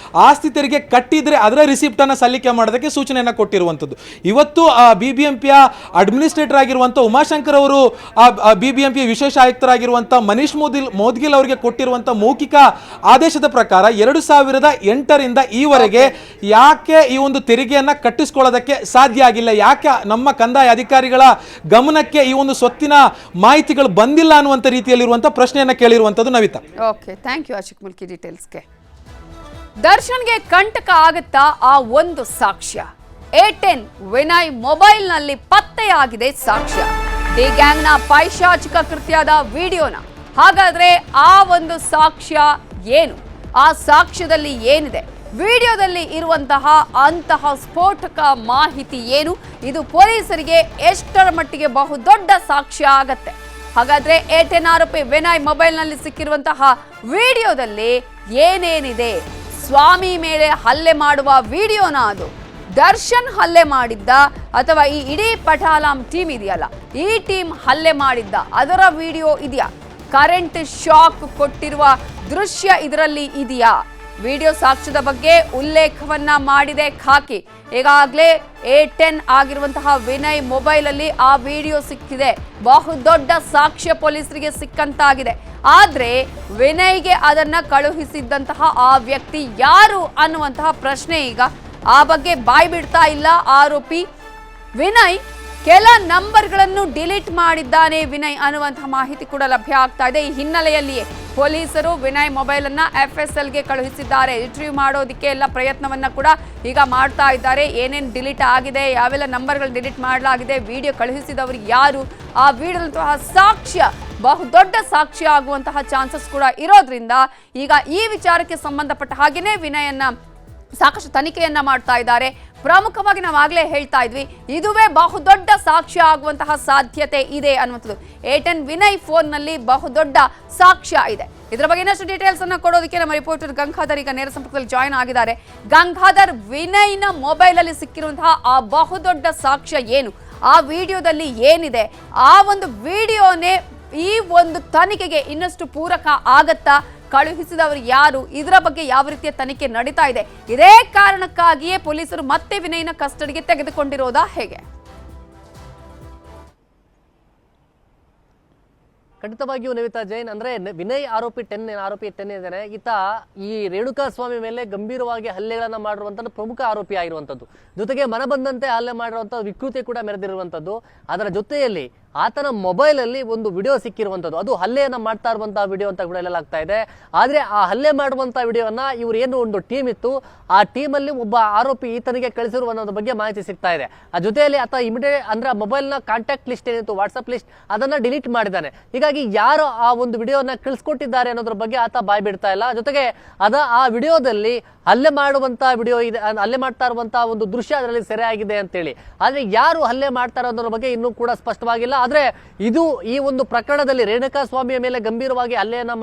ಆಸ್ತಿ ತೆರಿಗೆ ಕಟ್ಟಿದ್ರೆ ಅದರ ರಿಸಿಪ್ಟನ್ನು ಸಲ್ಲಿಕೆ ಮಾಡೋದಕ್ಕೆ ಸೂಚನೆಯನ್ನು ಕೊಟ್ಟಿರುವಂಥದ್ದು. ಇವತ್ತು BBMP ಅಡ್ಮಿನಿಸ್ಟ್ರೇಟರ್ ಆಗಿರುವಂಥ ಉಮಾಶಂಕರ್ ಅವರು BBMP ವಿಶೇಷ ಆಯುಕ್ತರಾಗಿರುವಂಥ ಮನೀಶ್ ಮೋದ್ಗಿಲ್ ಅವರಿಗೆ ಕೊಟ್ಟಿರುವಂಥ ಮೌಖಿಕ ಆದೇಶದ ಪ್ರಕಾರ 2008 ರಿಂದ ಈವರೆಗೆ ಯಾಕೆ ಈ ಒಂದು ತೆರಿಗೆಯನ್ನ ಕಟ್ಟಿಸಿಕೊಳ್ಳೋದಕ್ಕೆ ಸಾಧ್ಯ ಆಗಿಲ್ಲ, ಯಾಕೆ ನಮ್ಮ ಕಂದಾಯ ಅಧಿಕಾರಿಗಳ ಗಮನಕ್ಕೆ ಈ ಒಂದು ಸ್ವತ್ತಿನ ಮಾಹಿತಿಗಳು ಬಂದಿಲ್ಲ ಅನ್ನುವಂಥ ರೀತಿಯಲ್ಲಿರುವಂಥ ಪ್ರಶ್ನೆಯನ್ನ ಕೇಳಿರುವಂಥದ್ದು. Navita, okay, thank you Ashik Mulki ಡೀಟೇಲ್ಸ್ಗೆ. ದರ್ಶನ್ಗೆ ಕಂಟಕ ಆಗುತ್ತಾ ಆ ಒಂದು ಸಾಕ್ಷ್ಯ? A10 ವಿನಯ್ ಮೊಬೈಲ್ನಲ್ಲಿ ಪತ್ತೆಯಾಗಿದೆ ಸಾಕ್ಷ್ಯ. ಡಿ ಗ್ಯಾಂಗ್ನ ಪೈಶಾಚಿಕ ಕೃತ್ಯದ ವಿಡಿಯೋನ. ಹಾಗಾದ್ರೆ ಆ ಒಂದು ಸಾಕ್ಷ್ಯ ಏನು? ಆ ಸಾಕ್ಷ್ಯದಲ್ಲಿ ಏನಿದೆ? ವಿಡಿಯೋದಲ್ಲಿ ಅಂತಹ ಸ್ಫೋಟಕ ಮಾಹಿತಿ ಏನು? ಇದು ಪೊಲೀಸರಿಗೆ ಎಷ್ಟರ ಮಟ್ಟಿಗೆ ಬಹುದೊಡ್ಡ ಸಾಕ್ಷ್ಯ ಆಗತ್ತೆ? ಹಾಗಾದ್ರೆ A10 ಆರೋಪಿ ವಿನಯ್ ಮೊಬೈಲ್ನಲ್ಲಿ ಸಿಕ್ಕಿರುವಂತಹ ವಿಡಿಯೋದಲ್ಲಿ ಏನೇನಿದೆ? ಸ್ವಾಮಿ ಮೇಲೆ ಹಲ್ಲೆ ಮಾಡುವ ವಿಡಿಯೋನ ಅದು? ದರ್ಶನ್ ಹಲ್ಲೆ ಮಾಡಿದ್ದ ಅಥವಾ ಈ ಇಡೀ ಪಟಾಲಾಂ ಟೀಮ್ ಇದೆಯಲ್ಲ, ಈ ಟೀಮ್ ಹಲ್ಲೆ ಮಾಡಿದ್ದ ಅದರ ವಿಡಿಯೋ ಇದೆಯಾ? ಕರೆಂಟ್ ಶಾಕ್ ಕೊಟ್ಟಿರುವ ದೃಶ್ಯ ಇದರಲ್ಲಿ ಇದೆಯಾ? ವಿಡಿಯೋ ಸಾಕ್ಷ್ಯದ ಬಗ್ಗೆ ಉಲ್ಲೇಖವನ್ನ ಮಾಡಿದೆ ಖಾಕಿ. ಈಗಾಗಲೇ A10 ಆಗಿರುವಂತಹ ವಿನಯ್ ಮೊಬೈಲ್ ಅಲ್ಲಿ ಆ ವಿಡಿಯೋ ಸಿಕ್ಕಿದೆ. ಬಹುದೊಡ್ಡ ಸಾಕ್ಷ್ಯ ಪೊಲೀಸರಿಗೆ ಸಿಕ್ಕಂತಾಗಿದೆ. ಆದ್ರೆ ವಿನಯ್ಗೆ ಅದನ್ನ ಕಳುಹಿಸಿದ್ದಂತಹ ಆ ವ್ಯಕ್ತಿ ಯಾರು ಅನ್ನುವಂತಹ ಪ್ರಶ್ನೆ ಈಗ. ಆ ಬಗ್ಗೆ ಬಾಯ್ ಬಿಡ್ತಾ ಇಲ್ಲ ಆರೋಪಿ. ವಿನಯ್ ಕೆಲ ನಂಬರ್ಗಳನ್ನು ಡಿಲೀಟ್ ಮಾಡಿದ್ದಾನೆ ವಿನಯ್ ಅನ್ನುವಂತಹ ಮಾಹಿತಿ ಕೂಡ ಲಭ್ಯ ಆಗ್ತಾ ಇದೆ. ಈ ಹಿನ್ನೆಲೆಯಲ್ಲಿಯೇ ಪೊಲೀಸರು ವಿನಯ್ ಮೊಬೈಲ್ ಅನ್ನ FSLಗೆ ಕಳುಹಿಸಿದ್ದಾರೆ. ರಿಟ್ರೀವ್ ಮಾಡೋದಕ್ಕೆ ಎಲ್ಲ ಪ್ರಯತ್ನವನ್ನ ಕೂಡ ಈಗ ಮಾಡ್ತಾ ಇದ್ದಾರೆ. ಏನೇನು ಡಿಲೀಟ್ ಆಗಿದೆ, ಯಾವೆಲ್ಲ ನಂಬರ್ಗಳು ಡಿಲೀಟ್ ಮಾಡಲಾಗಿದೆ, ವಿಡಿಯೋ ಕಳುಹಿಸಿದವರು ಯಾರು, ಆ ವಿಡಿಯೋದಂತಹ ಸಾಕ್ಷ್ಯ ಬಹುದೊಡ್ಡ ಸಾಕ್ಷ್ಯ ಆಗುವಂತಹ ಚಾನ್ಸಸ್ ಕೂಡ ಇರೋದ್ರಿಂದ ಈಗ ಈ ವಿಚಾರಕ್ಕೆ ಸಂಬಂಧಪಟ್ಟ ಹಾಗೆಯೇ ವಿನಯನ್ನ ಸಾಕಷ್ಟು ತನಿಖೆಯನ್ನ ಮಾಡ್ತಾ ಇದ್ದಾರೆ. ಪ್ರಮುಖವಾಗಿ ನಾವು ಆಗ್ಲೇ ಹೇಳ್ತಾ ಇದ್ವಿ, ಇದುವೇ ಬಹುದೊಡ್ಡ ಸಾಕ್ಷ್ಯ ಆಗುವಂತಹ ಸಾಧ್ಯತೆ ಇದೆ ಅನ್ನುವಂಥದ್ದು. A10 ವಿನಯ್ ಫೋನ್ ನಲ್ಲಿ ಬಹುದೊಡ್ಡ ಸಾಕ್ಷ್ಯ ಇದೆ. ಇದರ ಬಗ್ಗೆ ಇನ್ನಷ್ಟು ಡೀಟೇಲ್ಸ್ ಅನ್ನ ಕೊಡೋದಕ್ಕೆ ನಮ್ಮ ರಿಪೋರ್ಟರ್ ಗಂಗಾಧರ್ ಈಗ ನೇರ ಸಂಪರ್ಕದಲ್ಲಿ ಜಾಯಿನ್ ಆಗಿದ್ದಾರೆ. ಗಂಗಾಧರ್, ವಿನಯ್ನ ಮೊಬೈಲ್ ಅಲ್ಲಿ ಸಿಕ್ಕಿರುವಂತಹ ಆ ಬಹುದೊಡ್ಡ ಸಾಕ್ಷ್ಯ ಏನು, ಆ ವಿಡಿಯೋದಲ್ಲಿ ಏನಿದೆ, ಆ ಒಂದು ವಿಡಿಯೋನೇ ಈ ಒಂದು ತನಿಖೆಗೆ ಇನ್ನಷ್ಟು ಪೂರಕ ಆಗತ್ತಾ, ಕಳುಹಿಸಿದವರು ಯಾರು, ಇದರ ಬಗ್ಗೆ ಯಾವ ರೀತಿಯ ತನಿಖೆ ನಡೀತಾ ಇದೆ, ಇದೇ ಕಾರಣಕ್ಕಾಗಿಯೇ ಪೊಲೀಸರು ಮತ್ತೆ ವಿನಯ್ನ ಕಸ್ಟಡಿಗೆ ತೆಗೆದುಕೊಂಡಿರೋದಾ ಹೇಗೆ? ಖಂಡಿತವಾಗಿಯೂ ನವಿತಾ ಜೈನ್, ಅಂದ್ರೆ ವಿನಯ್ ಆರೋಪಿ 10 ಇದ್ದಾನೆ. ಈತ ಈ ರೇಣುಕಾ ಸ್ವಾಮಿ ಮೇಲೆ ಗಂಭೀರವಾಗಿ ಹಲ್ಲೆಗಳನ್ನ ಮಾಡಿರುವಂತದ್ದು ಪ್ರಮುಖ ಆರೋಪಿ ಆಗಿರುವಂತದ್ದು. ಜೊತೆಗೆ ಮನ ಬಂದಂತೆ ಹಲ್ಲೆ ಮಾಡಿರುವಂತಹ ವಿಕೃತಿ ಕೂಡ ಮೆರೆದಿರುವಂತದ್ದು. ಅದರ ಜೊತೆಯಲ್ಲಿ ಆತನ ಮೊಬೈಲ್ ಅಲ್ಲಿ ಒಂದು ವಿಡಿಯೋ ಸಿಕ್ಕಿರುವಂತದ್ದು, ಅದು ಹಲ್ಲೆಯನ್ನ ಮಾಡ್ತಾ ಇರುವಂತಹ ವಿಡಿಯೋ ಅಂತ ಕೂಡ ಹೇಳಲಾಗ್ತಾ ಇದೆ. ಆದ್ರೆ ಆ ಹಲ್ಲೆ ಮಾಡುವಂತಹ ವಿಡಿಯೋವನ್ನ ಇವ್ರು ಏನು ಒಂದು ಟೀಮ್ ಇತ್ತು, ಆ ಟೀಮ್ ಅಲ್ಲಿ ಒಬ್ಬ ಆರೋಪಿ ಈತನಿಗೆ ಕಳಿಸಿರುವ ಅನ್ನೋದ್ರ ಬಗ್ಗೆ ಮಾಹಿತಿ ಸಿಗ್ತಾ ಇದೆ. ಆ ಜೊತೆಯಲ್ಲಿ ಆತ ಇಮಿಡಿಯೇಟ್ ಅಂದ್ರೆ ಮೊಬೈಲ್ ನ ಕಾಂಟ್ಯಾಕ್ಟ್ ಲಿಸ್ಟ್ ಏನಿತ್ತು, ವಾಟ್ಸ್ಆಪ್ ಲಿಸ್ಟ್, ಅದನ್ನ ಡಿಲೀಟ್ ಮಾಡಿದ್ದಾನೆ. ಹೀಗಾಗಿ ಯಾರು ಆ ಒಂದು ವಿಡಿಯೋನ ಕಳಿಸ್ಕೊಟ್ಟಿದ್ದಾರೆ ಅನ್ನೋದ್ರ ಬಗ್ಗೆ ಆತ ಬಾಯ್ ಬಿಡ್ತಾ ಇಲ್ಲ. ಜೊತೆಗೆ ಆ ವಿಡಿಯೋದಲ್ಲಿ ಹಲ್ಲೆ ಮಾಡುವಂತಹ ವಿಡಿಯೋ ಇದೆ, ಹಲ್ಲೆ ಮಾಡ್ತಾ ಇರುವಂತಹ ಒಂದು ದೃಶ್ಯ ಅದರಲ್ಲಿ ಸೆರೆ ಆಗಿದೆ ಅಂತೇಳಿ. ಆದ್ರೆ ಯಾರು ಹಲ್ಲೆ ಮಾಡ್ತಾರೆ ಅನ್ನೋದ್ರ ಬಗ್ಗೆ ಇನ್ನೂ ಕೂಡ ಸ್ಪಷ್ಟವಾಗಿಲ್ಲ. ಆದ್ರೆ ಇದು ಈ ಒಂದು ಪ್ರಕರಣದಲ್ಲಿ ರೇಣುಕಾ ಸ್ವಾಮಿಯ ಮೇಲೆ ಗಂಭೀರವಾಗಿ ಹಲ್ಲೆಯನ್ನ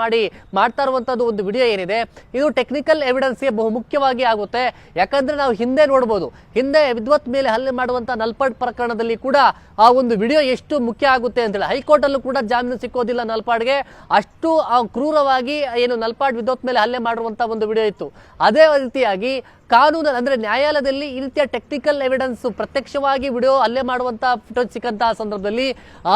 ಮಾಡ್ತಾ ಇರುವಂತದ್ದು ಒಂದು ವಿಡಿಯೋ ಏನಿದೆ, ಇದು ಟೆಕ್ನಿಕಲ್ ಎವಿಡೆನ್ಸ್ಗೆ ಬಹುಮುಖ್ಯವಾಗಿ ಆಗುತ್ತೆ. ಯಾಕಂದ್ರೆ ನಾವು ಹಿಂದೆ ನೋಡಬಹುದು, ಹಿಂದೆ ವಿದ್ವತ್ ಮೇಲೆ ಹಲ್ಲೆ ಮಾಡುವಂತಹ ನಲ್ಪಾಡ್ ಪ್ರಕರಣದಲ್ಲಿ ಕೂಡ ಆ ಒಂದು ವಿಡಿಯೋ ಎಷ್ಟು ಮುಖ್ಯ ಆಗುತ್ತೆ ಅಂತೇಳಿ ಹೈಕೋರ್ಟ್ ಅಲ್ಲೂ ಕೂಡ ಜಾಮೀನು ಸಿಕ್ಕೋದಿಲ್ಲ ನಲ್ಪಾಡ್ಗೆ. ಅಷ್ಟು ಕ್ರೂರವಾಗಿ ಏನು ನಲ್ಪಾಡ್ ವಿದ್ವತ್ ಮೇಲೆ ಹಲ್ಲೆ ಮಾಡುವಂತಹ ಒಂದು ವಿಡಿಯೋ ಇತ್ತು. ಅದೇ ರೀತಿಯಾಗಿ ಕಾನೂನು ಅಂದ್ರೆ ನ್ಯಾಯಾಲಯದಲ್ಲಿ ಈ ರೀತಿಯ ಟೆಕ್ನಿಕಲ್ ಎವಿಡೆನ್ಸ್ ಪ್ರತ್ಯಕ್ಷವಾಗಿ ವಿಡಿಯೋ ಹಲ್ಲೆ ಮಾಡುವಂತಹ ಫುಟೇಜ್ ಸಿಕ್ಕಂತಹ ಸಂದರ್ಭದಲ್ಲಿ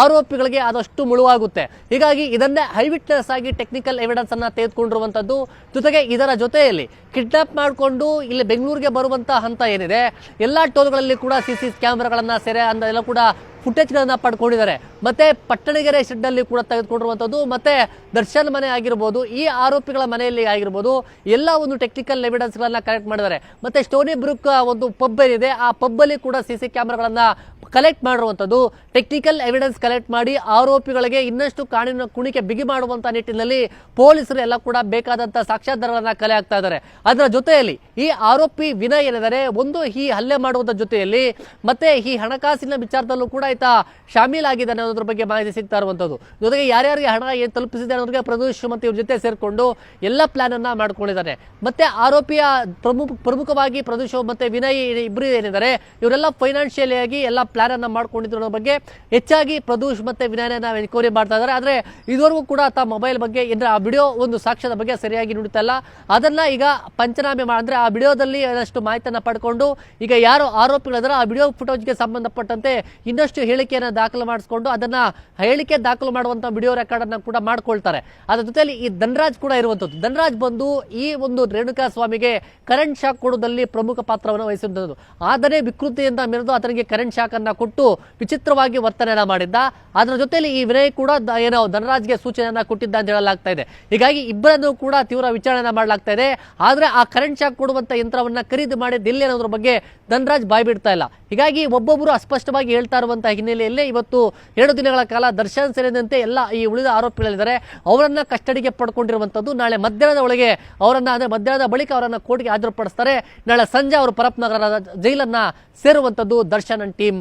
ಆರೋಪಿಗಳಿಗೆ ಅದಷ್ಟು ಮುಳುವಾಗುತ್ತೆ. ಹೀಗಾಗಿ ಇದನ್ನೇ ಹೈ ವಿಟ್ನೆಸ್ ಆಗಿ ಟೆಕ್ನಿಕಲ್ ಎವಿಡೆನ್ಸ್ ಅನ್ನ ತೆಗೆದುಕೊಂಡಿರುವಂತದ್ದು. ಜೊತೆಗೆ ಇದರ ಜೊತೆಯಲ್ಲಿ ಕಿಡ್ನಾಪ್ ಮಾಡಿಕೊಂಡು ಇಲ್ಲಿ ಬೆಂಗಳೂರಿಗೆ ಬರುವಂತಹ ಹಂತ ಏನಿದೆ, ಎಲ್ಲಾ ಟೋಲ್ಗಳಲ್ಲಿ ಕೂಡ CC ಕ್ಯಾಮೆರಾಗಳನ್ನ ಸೆರೆ ಎಲ್ಲ ಕೂಡ ಫುಟೇಜ್ಗಳನ್ನ ಪಡ್ಕೊಂಡಿದ್ದಾರೆ. ಮತ್ತೆ ಪಟ್ಟಣಗೆರೆ ಶೆಡ್ ಅಲ್ಲಿ ಕೂಡ ತೆಗೆದುಕೊಂಡಿರುವಂತದ್ದು, ಮತ್ತೆ ದರ್ಶನ್ ಮನೆ ಆಗಿರ್ಬೋದು, ಈ ಆರೋಪಿಗಳ ಮನೆಯಲ್ಲಿ ಆಗಿರ್ಬೋದು, ಎಲ್ಲ ಒಂದು ಟೆಕ್ನಿಕಲ್ ಎವಿಡೆನ್ಸ್ ಗಳನ್ನ ಕಲೆಕ್ಟ್ ಮಾಡಿದ್ದಾರೆ. ಮತ್ತೆ ಸ್ಟೋನಿ ಬ್ರೂಕ್ ಒಂದು ಪಬ್ ಏನಿದೆ, ಆ ಪಬ್ ಅಲ್ಲಿ ಕೂಡ CC ಕ್ಯಾಮೆರಾಗಳನ್ನ ಕಲೆಕ್ಟ್ ಮಾಡಿರುವಂತದ್ದು. ಟೆಕ್ನಿಕಲ್ ಎವಿಡೆನ್ಸ್ ಕಲೆಕ್ಟ್ ಮಾಡಿ ಆರೋಪಿಗಳಿಗೆ ಇನ್ನಷ್ಟು ಕಾನೂನಿನ ಕುಣಿಕೆ ಬಿಗಿ ಮಾಡುವಂತ ನಿಟ್ಟಿನಲ್ಲಿ ಪೊಲೀಸರು ಎಲ್ಲ ಕೂಡ ಬೇಕಾದಂತಹ ಸಾಕ್ಷ್ಯಾಧಾರಗಳನ್ನ ಕಲೆ ಹಾಕ್ತಾ ಇದ್ದಾರೆ. ಅದರ ಜೊತೆಯಲ್ಲಿ ಈ ಆರೋಪಿ ವಿನಯ್ ಏನಿದ್ದಾರೆ, ಒಂದು ಈ ಹಲ್ಲೆ ಮಾಡುವುದರ ಜೊತೆಯಲ್ಲಿ ಮತ್ತೆ ಈ ಹಣಕಾಸಿನ ವಿಚಾರದಲ್ಲೂ ಕೂಡ ಈತ ಶಾಮೀಲಾಗಿದ್ದಾನೆ ಅನ್ನೋದ್ರ ಬಗ್ಗೆ ಮಾಹಿತಿ ಸಿಗ್ತಾ ಇರುವಂತದ್ದು. ಜೊತೆಗೆ ಯಾರ್ಯಾರಿಗೆ ಹಣ ಏನು ತಲುಪಿಸಿದೆ ಅನ್ನೋದಕ್ಕೆ ಪ್ರದೋಷ್ ಮತ್ತೆ ಇವ್ರ ಜೊತೆ ಸೇರ್ಕೊಂಡು ಎಲ್ಲ ಪ್ಲಾನ್ ಅನ್ನ ಮಾಡ್ಕೊಂಡಿದ್ದಾನೆ. ಮತ್ತೆ ಆರೋಪಿಯ ಪ್ರಮುಖವಾಗಿ ಪ್ರದೋಷ್ ಮತ್ತೆ ವಿನಯ್ ಇಬ್ಬರು ಏನಿದ್ದಾರೆ, ಇವರೆಲ್ಲ ಫೈನಾನ್ಷಿಯಲ್ ಆಗಿ ಎಲ್ಲ ಪ್ಲಾನ್ ಅನ್ನ ಮಾಡ್ಕೊಂಡಿದ್ರು ಅನ್ನೋ ಬಗ್ಗೆ ಹೆಚ್ಚಾಗಿ ಪ್ರದೋಷ್ ಮತ್ತೆ ವಿನಯನ ಎನ್ಕ್ವೈರಿ ಮಾಡ್ತಾ ಇದ್ದಾರೆ. ಆದ್ರೆ ಇದುವರೆಗೂ ಕೂಡ ತಮ್ಮ ಮೊಬೈಲ್ ಬಗ್ಗೆ ಅಂದ್ರೆ ಆ ವಿಡಿಯೋ ಒಂದು ಸಾಕ್ಷ್ಯದ ಬಗ್ಗೆ ಸರಿಯಾಗಿ ನುಡಿತಾ ಇಲ್ಲ. ಅದನ್ನ ಈಗ ಪಂಚನಾಮೆ ಅಂದ್ರೆ ಆ ವಿಡಿಯೋದಲ್ಲಿ ಇನ್ನಷ್ಟು ಮಾಹಿತಿಯನ್ನ ಪಡ್ಕೊಂಡು ಈಗ ಯಾರು ಆರೋಪಿಗಳಿದ್ದಾರೆ ಆ ವಿಡಿಯೋ ಫುಟೇಜ್ಗೆ ಸಂಬಂಧಪಟ್ಟಂತೆ ಇನ್ನಷ್ಟು ಹೇಳಿಕೆಯನ್ನ ದಾಖಲು ಮಾಡಿಸ್ಕೊಂಡು ಅದನ್ನ ಹೇಳಿಕೆ ದಾಖಲು ಮಾಡುವಂತ ವಿಡಿಯೋ ರೆಕಾರ್ಡ್ ಅನ್ನ ಕೂಡ ಮಾಡ್ಕೊಳ್ತಾರೆ. ಅದರ ಜೊತೆಯಲ್ಲಿ ಈ ಧನರಾಜ್ ಕೂಡ ಇರುವಂತದ್ದು. ಧನರಾಜ್ ಬಂದು ಈ ಒಂದು ರೇಣುಕಾ ಸ್ವಾಮಿಗೆ ಕರೆಂಟ್ ಶಾಕ್ ಕೊಡುವುದರಲ್ಲಿ ಪ್ರಮುಖ ಪಾತ್ರವನ್ನು ವಹಿಸಿರುವಂತದ್ದು. ಆದರೆ ವಿಕೃತಿಯಿಂದ ಮೆರೆದು ಆತನಿಗೆ ಕರೆಂಟ್ ಶಾಕ್ ಅನ್ನ ಕೊಟ್ಟು ವಿಚಿತ್ರವಾಗಿ ವರ್ತನೆಯನ್ನ ಮಾಡಿದ್ದ. ಅದರ ಜೊತೆಯಲ್ಲಿ ಈ ವಿನಯ್ ಕೂಡ ಏನೋ ಧನರಾಜ್ಗೆ ಸೂಚನೆಯನ್ನ ಕೊಟ್ಟಿದ್ದ ಅಂತ ಹೇಳಲಾಗ್ತಾ ಇದೆ. ಹೀಗಾಗಿ ಇಬ್ಬರನ್ನು ಕೂಡ ತೀವ್ರ ವಿಚಾರಣೆ ಮಾಡಲಾಗ್ತಾ ಇದೆ. ಆದ್ರೆ ಆ ಕರೆಂಟ್ ಶಾಕ್ ಕೊಡುವಂತ ಯಂತ್ರವನ್ನ ಖರೀದಿ ಮಾಡಿದ್ದು ಎಲ್ಲಿ ಅನ್ನೋದ್ರ ಬಗ್ಗೆ ಧನರಾಜ್ ಬಾಯ್ ಬಿಡ್ತಾ ಇಲ್ಲ. ಹೀಗಾಗಿ ಒಬ್ಬೊಬ್ಬರು ಅಸ್ಪಷ್ಟವಾಗಿ ಹೇಳ್ತಾ ಇರುವಂತಹ ಹಿನ್ನೆಲೆಯಲ್ಲೇ ಇವತ್ತು 2 ದಿನಗಳ ಕಾಲ ದರ್ಶನ್ ಸೇರಿದಂತೆ ಎಲ್ಲ ಈ ಉಳಿದ ಆರೋಪಿಗಳಿದ್ದಾರೆ ಅವರನ್ನ ಕಸ್ಟಡಿಗೆ ಪಡ್ಕೊಂಡಿರುವಂತದ್ದು. ನಾಳೆ ಮಧ್ಯಾಹ್ನದ ಒಳಗೆ ಅವರನ್ನ ಅಂದ್ರೆ ಮಧ್ಯಾಹ್ನದ ಬಳಿಕ ಅವರನ್ನ ಕೋರ್ಟ್ಗೆ ಹಾಜರುಪಡಿಸ್ತಾರೆ. ನಾಳೆ ಸಂಜೆ ಅವರು ಪರಪ್ನಗರದ ಜೈಲನ್ನ ಸೇರುವಂತದ್ದು ದರ್ಶನ್ ಟೀಮ್